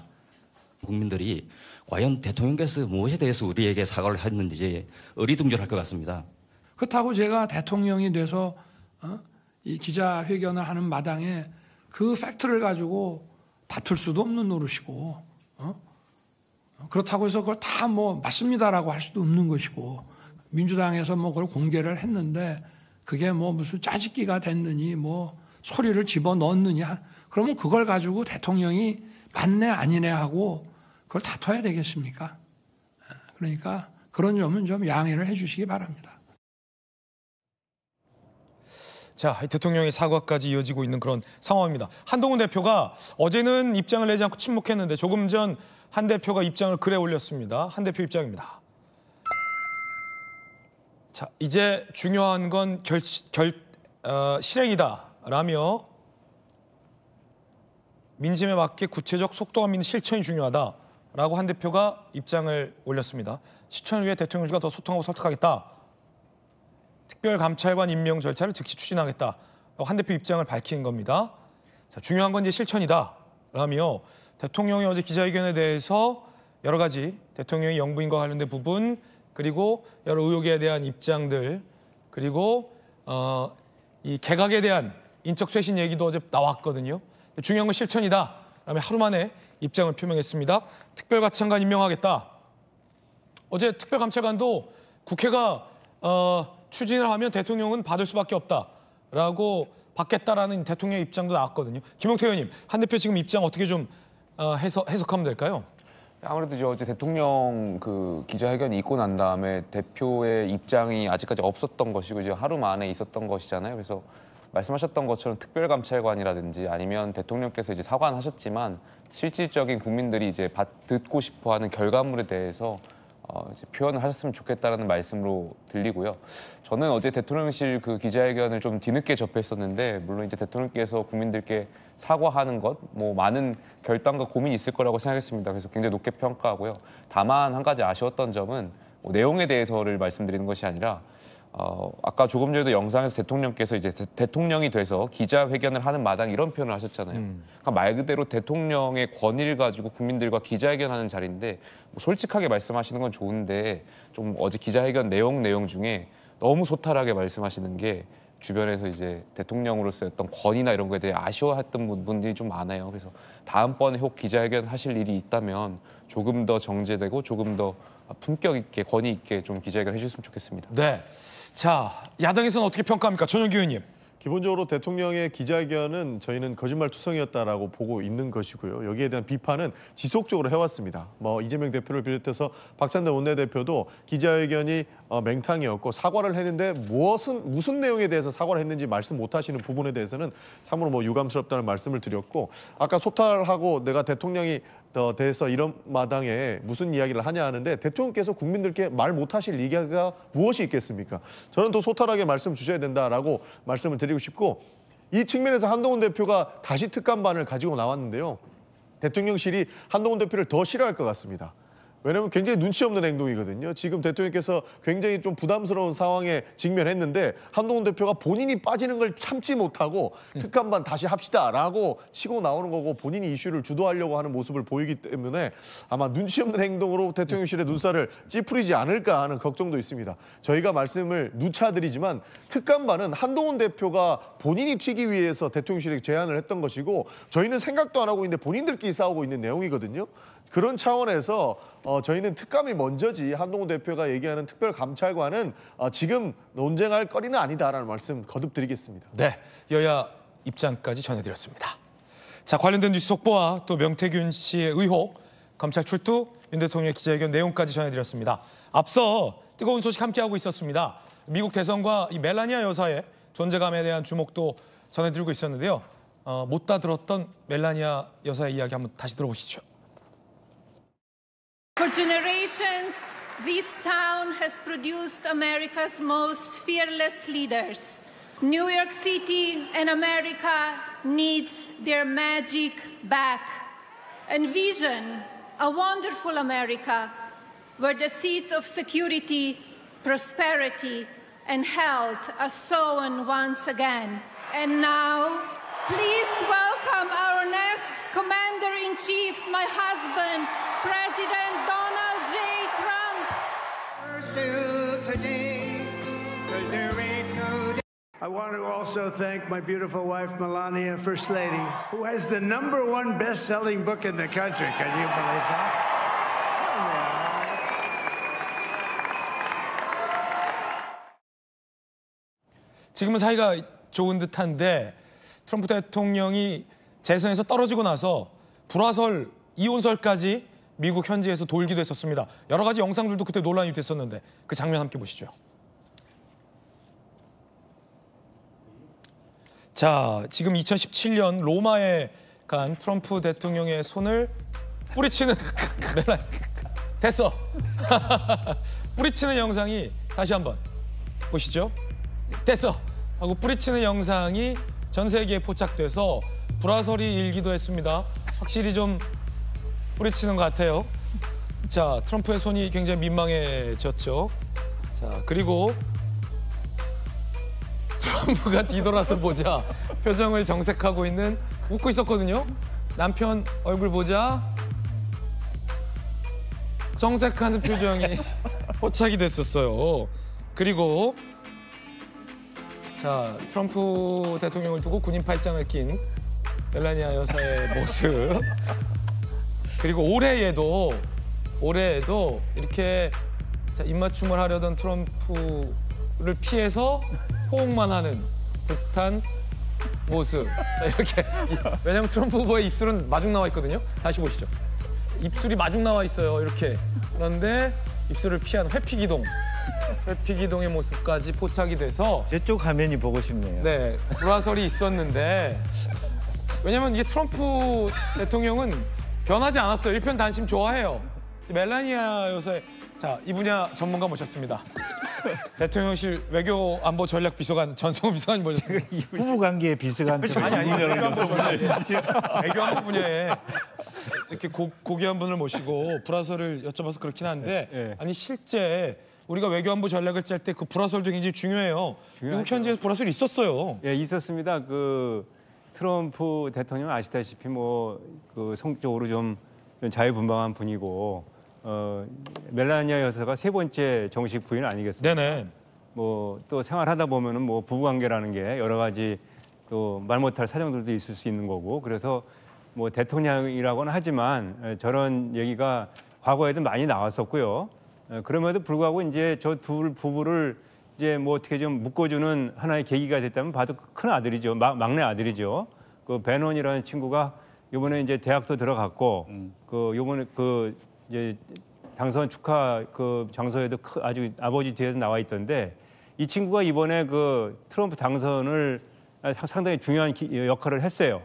국민들이 과연 대통령께서 무엇에 대해서 우리에게 사과를 했는지 어리둥절할 것 같습니다. 그렇다고 제가 대통령이 돼서 이 기자회견을 하는 마당에 그 팩트를 가지고 다툴 수도 없는 노릇이고 그렇다고 해서 그걸 다 뭐 맞습니다라고 할 수도 없는 것이고 민주당에서 뭐 그걸 공개를 했는데 그게 뭐 무슨 짜집기가 됐느니 뭐 소리를 집어넣느냐 그러면 그걸 가지고 대통령이 맞네 아니네 하고 그걸 다퉈야 되겠습니까? 그러니까 그런 점은 좀 양해를 해 주시기 바랍니다. 자, 대통령의 사과까지 이어지고 있는 그런 상황입니다. 한동훈 대표가 어제는 입장을 내지 않고 침묵했는데 조금 전 한 대표가 입장을 글에 올렸습니다. 한 대표 입장입니다. 자, 이제 중요한 건 실행이다라며 민심에 맞게 구체적 속도감 있는 실천이 중요하다라고 한 대표가 입장을 올렸습니다. 실천을 위해 대통령실과 더 소통하고 설득하겠다. 특별감찰관 임명 절차를 즉시 추진하겠다라고 한 대표 입장을 밝힌 겁니다. 자, 중요한 건 이제 실천이다라며 대통령이 어제 기자회견에 대해서 여러 가지 대통령의 영부인과 관련된 부분 그리고 여러 의혹에 대한 입장들 그리고 이 개각에 대한 인적 쇄신 얘기도 어제 나왔거든요. 중요한 건 실천이다. 그다음에 하루 만에 입장을 표명했습니다. 특별감찰관 임명하겠다. 어제 특별감찰관도 국회가 추진을 하면 대통령은 받을 수밖에 없다라고 받겠다라는 대통령의 입장도 나왔거든요. 김용태 의원님, 한 대표 지금 입장 어떻게 좀 해석하면 될까요? 아무래도 어제 대통령 그 기자회견이 있고 난 다음에 대표의 입장이 아직까지 없었던 것이고 이제 하루 만에 있었던 것이잖아요. 그래서 말씀하셨던 것처럼 특별감찰관이라든지 아니면 대통령께서 이제 사과는 하셨지만 실질적인 국민들이 이제 듣고 싶어하는 결과물에 대해서 이제 표현을 하셨으면 좋겠다라는 말씀으로 들리고요. 저는 어제 대통령실 그 기자회견을 좀 뒤늦게 접했었는데 물론 이제 대통령께서 국민들께 사과하는 것, 뭐 많은 결단과 고민이 있을 거라고 생각했습니다. 그래서 굉장히 높게 평가하고요. 다만 한 가지 아쉬웠던 점은 내용에 대해서를 말씀드리는 것이 아니라 아까 조금 전에도 영상에서 대통령께서 이제 대통령이 돼서 기자회견을 하는 마당 이런 표현을 하셨잖아요. 그러니까 말 그대로 대통령의 권위를 가지고 국민들과 기자회견하는 자리인데 뭐 솔직하게 말씀하시는 건 좋은데 좀 어제 기자회견 내용 중에 너무 소탈하게 말씀하시는 게 주변에서 이제 대통령으로서의 어떤 권위나 이런 거에 대해 아쉬워했던 분들이 좀 많아요. 그래서 다음번에 혹 기자회견 하실 일이 있다면 조금 더 정제되고 조금 더 품격 있게 권위 있게 좀 기자회견 해주셨으면 좋겠습니다. 네. 자, 야당에서는 어떻게 평가합니까? 전용기 의원님. 기본적으로 대통령의 기자회견은 저희는 거짓말투성이었다라고 보고 있는 것이고요. 여기에 대한 비판은 지속적으로 해왔습니다. 뭐 이재명 대표를 비롯해서 박찬대 원내대표도 기자회견이 맹탕이었고 사과를 했는데 무슨 내용에 대해서 사과를 했는지 말씀 못하시는 부분에 대해서는 참으로 뭐 유감스럽다는 말씀을 드렸고 아까 소탈하고 내가 대통령이 대해서 이런 마당에 무슨 이야기를 하냐 하는데 대통령께서 국민들께 말 못하실 이야기가 무엇이 있겠습니까? 저는 더 소탈하게 말씀 주셔야 된다라고 말씀을 드리고 싶고 이 측면에서 한동훈 대표가 다시 특감반을 가지고 나왔는데요. 대통령실이 한동훈 대표를 더 싫어할 것 같습니다. 왜냐하면 굉장히 눈치 없는 행동이거든요. 지금 대통령께서 굉장히 좀 부담스러운 상황에 직면했는데 한동훈 대표가 본인이 빠지는 걸 참지 못하고 특감반 다시 합시다라고 치고 나오는 거고 본인이 이슈를 주도하려고 하는 모습을 보이기 때문에 아마 눈치 없는 행동으로 대통령실의 눈살을 찌푸리지 않을까 하는 걱정도 있습니다. 저희가 말씀을 누차드리지만 특감반은 한동훈 대표가 본인이 튀기 위해서 대통령실에 제안을 했던 것이고 저희는 생각도 안 하고 있는데 본인들끼리 싸우고 있는 내용이거든요. 그런 차원에서 저희는 특감이 먼저지 한동훈 대표가 얘기하는 특별감찰관은 지금 논쟁할 거리는 아니다라는 말씀 거듭 드리겠습니다. 네, 여야 입장까지 전해드렸습니다. 자, 관련된 뉴스 속보와 또 명태균 씨의 의혹, 검찰 출두, 윤 대통령의 기자회견 내용까지 전해드렸습니다. 앞서 뜨거운 소식 함께하고 있었습니다. 미국 대선과 이 멜라니아 여사의 존재감에 대한 주목도 전해드리고 있었는데요. 못다 들었던 멜라니아 여사의 이야기 한번 다시 들어보시죠. For generations, this town has produced America's most fearless leaders. New York City and America needs their magic back. Envision a wonderful America where the seeds of security, prosperity, and health are sown once again. And now, please welcome our next Commander-in-Chief, my husband, President Donald J. Trump. I want to also thank my beautiful wife, Melania, First Lady, who has the #1 best-selling book in the country. Can you believe that? 지금은 사이가 좋은 듯한데 트럼프 대통령이 재선에서 떨어지고 나서 불화설, 이혼설까지 미국 현지에서 돌기도 했었습니다. 여러 가지 영상들도 그때 논란이 됐었는데 그 장면 함께 보시죠. 자, 지금 2017년 로마에 간 트럼프 대통령의 손을 뿌리치는 됐어. 뿌리치는 영상이 다시 한번 보시죠. 됐어 하고 뿌리치는 영상이 전 세계에 포착돼서 불화설이 일기도 했습니다. 확실히 좀 뿌리치는 것 같아요. 자, 트럼프의 손이 굉장히 민망해졌죠. 자, 그리고 트럼프가 뒤돌아서 보자 표정을 정색하고 있는, 웃고 있었거든요. 남편 얼굴 보자 정색하는 표정이 포착이 됐었어요. 그리고 자, 트럼프 대통령을 두고 군인 팔짱을 낀 멜라니아 여사의 모습. 그리고 올해에도 이렇게 자, 입맞춤을 하려던 트럼프를 피해서 호응만 하는 듯한 모습. 자, 이렇게 왜냐면 트럼프 후보의 입술은 마중 나와 있거든요. 다시 보시죠. 입술이 마중 나와 있어요. 이렇게. 그런데 입술을 피한 회피기동의 모습까지 포착이 돼서 저쪽 화면이 보고 싶네요. 네, 불화설이 있었는데 왜냐면 이게 트럼프 대통령은 변하지 않았어요. 일편단심 좋아해요. 멜라니아 여사의 자, 이 분야 전문가 모셨습니다. 대통령실 외교안보 전략 비서관 전성호 비서관님 모셨습니다. 부부관계 비서관 아니 외교안보 전략 외교안보 분야에 이렇게 고귀한 분을 모시고 불화설을 여쭤봐서 그렇긴 한데 아니 실제 우리가 외교안보 전략을 짤 때 그 불화설도 굉장히 중요해요. 미국 현지에서 불화설이 있었어요. 예, 있었습니다. 그 트럼프 대통령 아시다시피 뭐 그 성적으로 좀 자유분방한 분이고 멜라니아 여사가 3번째 정식 부인 아니겠습니까? 네네. 뭐 또 생활하다 보면은 뭐 부부관계라는 게 여러 가지 또 말 못할 사정들도 있을 수 있는 거고 그래서 뭐 대통령이라고는 하지만 저런 얘기가 과거에도 많이 나왔었고요. 그럼에도 불구하고 이제 저 둘 부부를 이제 뭐 어떻게 좀 묶어주는 하나의 계기가 됐다면 봐도 큰 아들이죠. 막내 아들이죠. 그 베논이라는 친구가 이번에 이제 대학도 들어갔고 그 이번에 그 이제 당선 축하 그 장소에도 아주 아버지 뒤에서 나와 있던데 이 친구가 이번에 그 트럼프 당선을 상당히 중요한 역할을 했어요.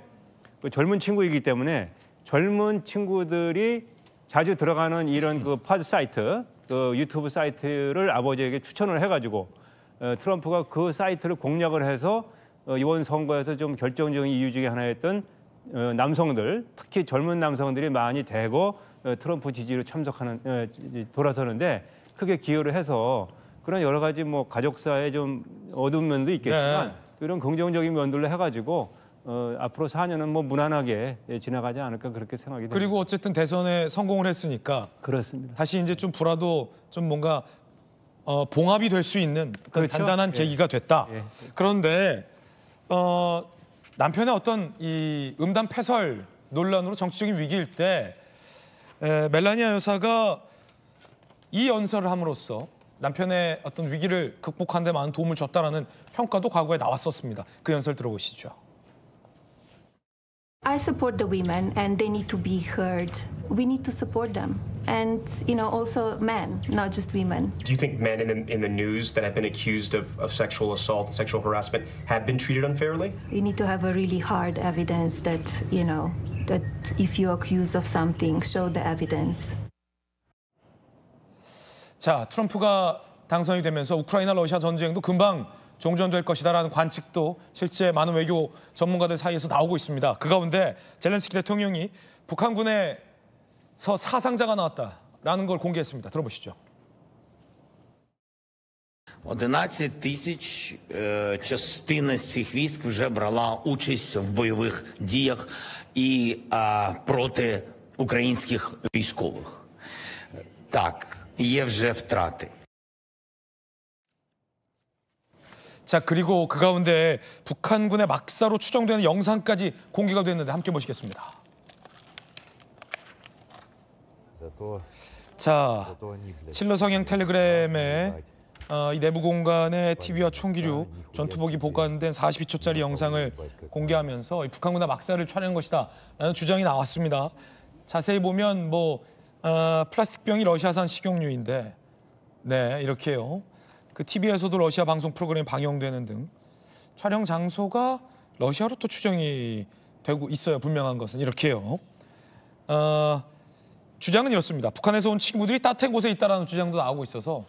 그 젊은 친구이기 때문에 젊은 친구들이 자주 들어가는 이런 그 팟 사이트, 그 유튜브 사이트를 아버지에게 추천을 해가지고 트럼프가 그 사이트를 공략을 해서 이번 선거에서 좀 결정적인 이유 중에 하나였던 남성들, 특히 젊은 남성들이 많이 되고 트럼프 지지로 참석하는 돌아서는데 크게 기여를 해서 그런 여러 가지 뭐 가족사에 좀 어두운 면도 있겠지만 이런 긍정적인 면들로 해가지고 앞으로 4년은 뭐 무난하게 지나가지 않을까 그렇게 생각이 됩니다. 그리고 어쨌든 대선에 성공을 했으니까 그렇습니다. 다시 이제 좀 불화도 좀 뭔가 봉합이 될 수 있는 그렇죠? 단단한 계기가 됐다. 그런데 남편의 어떤 이 음담 패설 논란으로 정치적인 위기일 때 멜라니아 여사가 이 연설을 함으로써 남편의 어떤 위기를 극복하는 데 많은 도움을 줬다라는 평가도 과거에 나왔었습니다. 그 연설 들어보시죠. I support the women and they need to be heard. We need to support them. And, also men, not just women. Do you think men in the news that have been accused of sexual assault and sexual harassment have been treated unfairly? We need to have a really hard evidence that, that if you're accused of something, show the evidence. 자, 트럼프가 당선이 되면서 우크라이나 러시아 전쟁도 금방 종전될 것이다라는 관측도 실제 많은 외교 전문가들 사이에서 나오고 있습니다. 그 가운데 젤렌스키 대통령이 북한군에서 사상자가 나왔다라는 걸 공개했습니다. 들어보시죠. 11 тисяч частина з цих військ вже брала участь в бойових діях і проти українських військових. Так, є вже втрати. 자, 그리고 그 가운데 북한군의 막사로 추정되는 영상까지 공개가 됐는데 함께 보시겠습니다. 자, 칠러 성형 텔레그램에 이 내부 공간에 TV와 총기류, 전투복이 보관된 42초짜리 영상을 공개하면서 이 북한군의 막사를 촬영한 것이다라는 주장이 나왔습니다. 자세히 보면 플라스틱 병이 러시아산 식용유인데, 네, 이렇게요. 그 TV에서도 러시아 방송 프로그램이 방영되는 등 촬영 장소가 러시아로 또 추정이 되고 있어요. 분명한 것은 이렇게요. 주장은 이렇습니다. 북한에서 온 친구들이 따뜻한 곳에 있다라는 주장도 나오고 있어서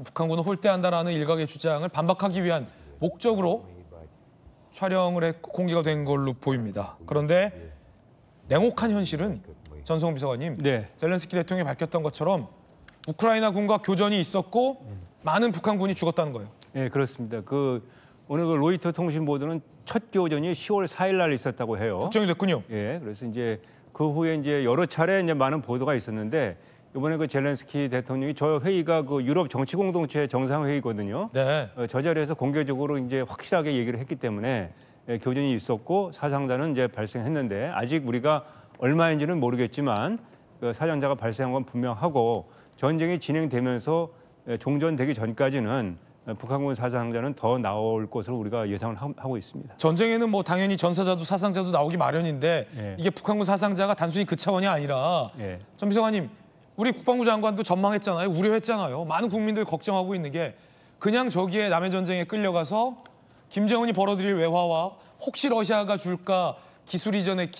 북한군을 홀대한다라는 일각의 주장을 반박하기 위한 목적으로 촬영을 했고 공개가 된 걸로 보입니다. 그런데 냉혹한 현실은 전성훈 비서관님, 젤렌스키 대통령이 밝혔던 것처럼 우크라이나 군과 교전이 있었고 많은 북한군이 죽었다는 거예요. 네, 그렇습니다. 오늘 그 로이터 통신 보도는 첫 교전이 10월 4일 날 있었다고 해요. 확정이 됐군요. 예, 그래서 이제 그 후에 이제 여러 차례 이제 많은 보도가 있었는데 이번에 그 젤렌스키 대통령이 저 회의가 그 유럽 정치 공동체 정상 회의거든요. 네. 저 자리에서 공개적으로 이제 확실하게 얘기를 했기 때문에 교전이 있었고 사상자는 이제 발생했는데 아직 우리가 얼마인지는 모르겠지만 그 사상자가 발생한 건 분명하고 전쟁이 진행되면서 종전되기 전까지는 북한군 사상자는 더 나올 것으로 우리가 예상을 하고 있습니다. 전쟁에는 당연히 전사자도 사상자도 나오기 마련인데 이게 북한군 사상자가 단순히 그 차원이 아니라 전 비서관님, 우리 국방부 장관도 전망했잖아요. 우려했잖아요. 많은 국민들이 걱정하고 있는 게 그냥 저기에 남해 전쟁에 끌려가서 김정은이 벌어들일 외화와 혹시 러시아가 줄까 기술 이전에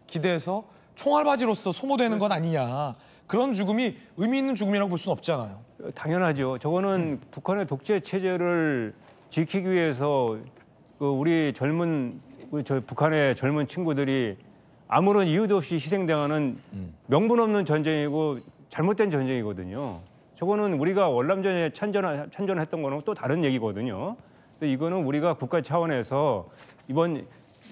기대해서 총알바지로서 소모되는 것 아니냐. 그런 죽음이 의미 있는 죽음이라고 볼 수는 없잖아요. 당연하죠. 저거는 북한의 독재 체제를 지키기 위해서 우리 북한의 젊은 친구들이 아무런 이유도 없이 희생당하는 명분 없는 전쟁이고 잘못된 전쟁이거든요. 저거는 우리가 월남전에 참전했던 거는 또 다른 얘기거든요. 이거는 우리가 국가 차원에서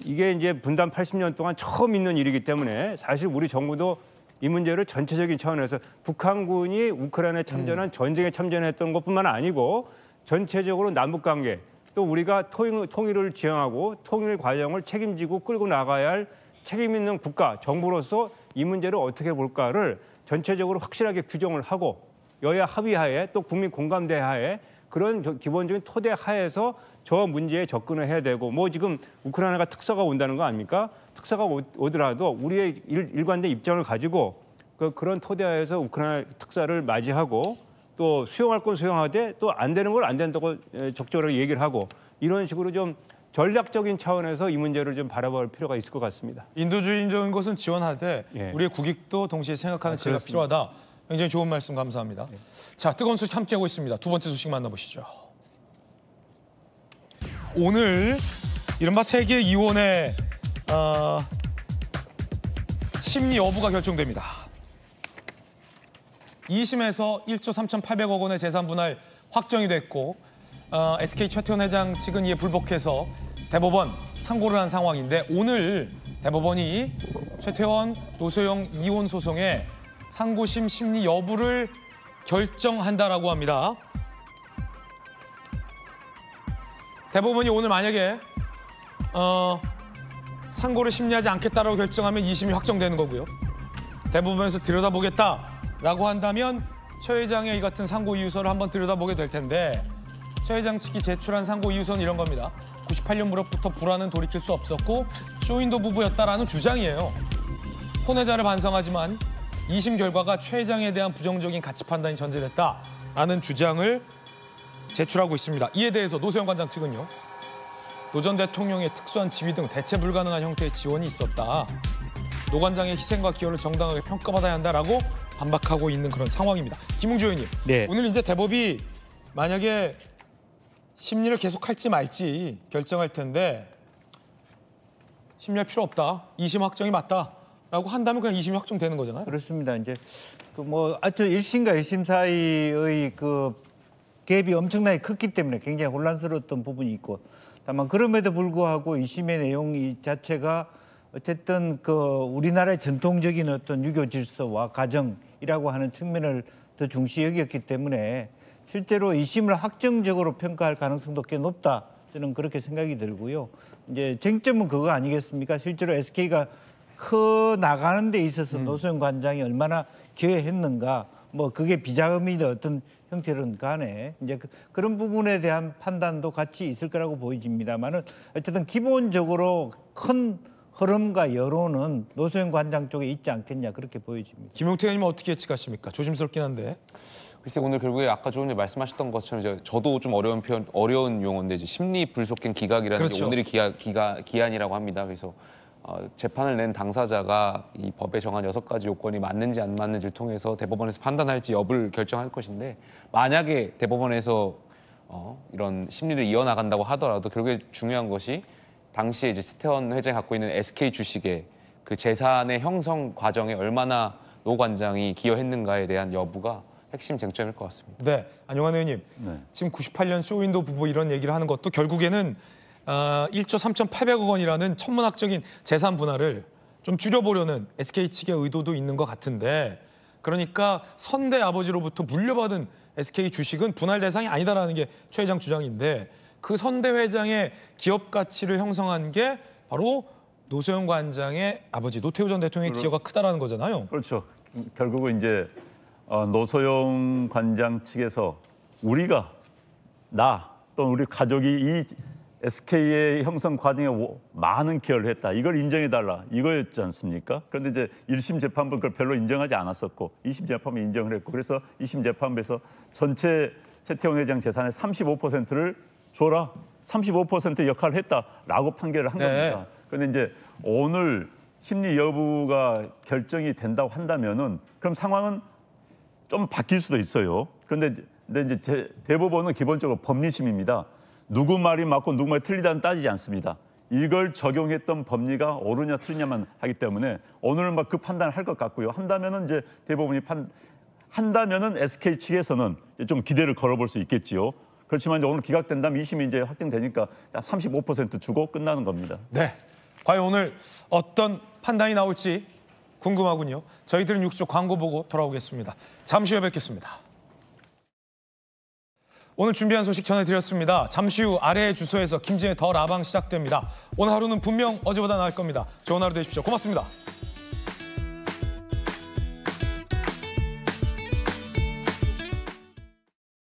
이게 이제 분단 80년 동안 처음 있는 일이기 때문에 사실 우리 정부도 이 문제를 전체적인 차원에서 북한군이 우크라이나에 참전한 전쟁에 참전했던 것뿐만 아니고 전체적으로 남북관계 또 우리가 통일을 지향하고 통일 과정을 책임지고 끌고 나가야 할 책임 있는 국가, 정부로서 이 문제를 어떻게 볼까를 전체적으로 확실하게 규정을 하고 여야 합의하에 또 국민 공감대 하에 그런 기본적인 토대 하에서 저 문제에 접근을 해야 되고 뭐 지금 우크라이나가 특사가 온다는 거 아닙니까? 특사가 오더라도 우리의 일관된 입장을 가지고 그런 토대 하에서 우크라이나 특사를 맞이하고 또 수용할 건 수용하되 또 안 되는 걸 안 된다고 적절하게 얘기를 하고 이런 식으로 좀 전략적인 차원에서 이 문제를 좀 바라볼 필요가 있을 것 같습니다. 인도주의적인 것은 지원하되 예. 우리의 국익도 동시에 생각하는 지혜가 필요하다. 굉장히 좋은 말씀 감사합니다. 자, 뜨거운 소식 함께하고 있습니다. 두 번째 소식 만나보시죠. 오늘 이른바 세계 이혼의 심리 여부가 결정됩니다. 2심에서 1조 3,800억 원의 재산 분할 확정이 됐고 SK 최태원 회장 측은 이에 불복해서 대법원 상고를 한 상황인데 오늘 대법원이 최태원, 노소영 이혼 소송의 상고심 심리 여부를 결정한다라고 합니다. 대법원이 오늘 만약에 상고를 심리하지 않겠다라고 결정하면 2심이 확정되는 거고요. 대법원에서 들여다보겠다라고 한다면 최 회장의 이 같은 상고 이유서를 한번 들여다보게 될 텐데 최 회장 측이 제출한 상고 이유서는 이런 겁니다. 98년 무렵부터 불화는 돌이킬 수 없었고 쇼윈도 부부였다라는 주장이에요. 혼외자를 반성하지만 2심 결과가 최 회장에 대한 부정적인 가치 판단이 전제됐다라는 주장을 제출하고 있습니다. 이에 대해서 노소영 관장 측은요. 노 전 대통령의 특수한 지위 등 대체 불가능한 형태의 지원이 있었다. 노 관장의 희생과 기여를 정당하게 평가받아야 한다라고 반박하고 있는 그런 상황입니다. 김웅주 의원님, 네. 오늘 이제 대법이 만약에 심리를 계속할지 말지 결정할 텐데 심리할 필요 없다. 2심 확정이 맞다라고 한다면 그냥 2심이 확정되는 거잖아요. 그렇습니다. 이제 아주 1심과 1심 사이의 갭이 엄청나게 컸기 때문에 굉장히 혼란스러웠던 부분이 있고 다만 그럼에도 불구하고 2심의 내용 자체가 어쨌든 우리나라의 전통적인 어떤 유교 질서와 가정이라고 하는 측면을 더 중시 여겼기 때문에 실제로 2심을 확정적으로 평가할 가능성도 꽤 높다. 저는 그렇게 생각이 들고요. 이제 쟁점은 그거 아니겠습니까? 실제로 SK가 커 나가는 데 있어서 노소영 관장이 얼마나 기여했는가, 그게 비자금이든 어떤 형태든 간에 이제 그런 부분에 대한 판단도 같이 있을 거라고 보여집니다만은 어쨌든 기본적으로 큰 흐름과 여론은 노소영 관장 쪽에 있지 않겠냐 그렇게 보여집니다. 김용태 의원님은 어떻게 예측하십니까? 조심스럽긴 한데. 글쎄 오늘 결국에 아까 조금 전에 말씀하셨던 것처럼 저도 좀 어려운 용어인데 이제 심리 불속행 기각이라는 그렇죠. 게 오늘이 기한이라고 합니다. 그래서 재판을 낸 당사자가 이 법에 정한 6가지 요건이 맞는지 안 맞는지를 통해서 대법원에서 판단할지 여부를 결정할 것인데 만약에 대법원에서 이런 심리를 이어나간다고 하더라도 결국에 중요한 것이 당시에 이제 최태원 회장이 갖고 있는 SK 주식의 그 재산의 형성 과정에 얼마나 노 관장이 기여했는가에 대한 여부가 핵심 쟁점일 것 같습니다. 네, 안용환 의원님. 네. 지금 98년 쇼윈도 부부 이런 얘기를 하는 것도 결국에는 1조 3,800억 원이라는 천문학적인 재산 분할을 좀 줄여보려는 SK 측의 의도도 있는 것 같은데 그러니까 선대 아버지로부터 물려받은 SK 주식은 분할 대상이 아니다라는 게 최 회장 주장인데 그 선대 회장의 기업 가치를 형성한 게 바로 노소영 관장의 아버지 노태우 전 대통령의 기여가 크다라는 거잖아요. 그렇죠. 결국은 이제 노소영 관장 측에서 우리가 또는 우리 가족이 이 SK의 형성 과정에 많은 기여를 했다. 이걸 인정해달라. 이거였지 않습니까? 그런데 이제 1심 재판부는 그걸 별로 인정하지 않았었고 2심 재판부에 인정을 했고 그래서 2심 재판부에서 전체 최태원 회장 재산의 35%를 줘라. 35% 역할을 했다라고 판결을 한 겁니다. 그런데 이제 오늘 심리 여부가 결정이 된다고 한다면은 그럼 상황은 좀 바뀔 수도 있어요. 그런데 이제 대법원은 기본적으로 법리심입니다. 누구 말이 맞고 누구 말이 틀리다는 따지지 않습니다. 이걸 적용했던 법리가 옳으냐 틀리냐만 하기 때문에 오늘 그 판단을 할 것 같고요. 한다면은 이제 대법원이 한다면은 SK 측에서는 좀 기대를 걸어볼 수 있겠지요. 그렇지만 이제 오늘 기각된다면 2심이 이제 확정되니까 35% 주고 끝나는 겁니다. 네, 과연 오늘 어떤 판단이 나올지 궁금하군요. 저희들은 6조 광고 보고 돌아오겠습니다. 잠시 후에 뵙겠습니다. 오늘 준비한 소식 전해드렸습니다. 잠시 후 아래의 주소에서 김진의 더 라방 시작됩니다. 오늘 하루는 분명 어제보다 나을 겁니다. 좋은 하루 되십시오. 고맙습니다.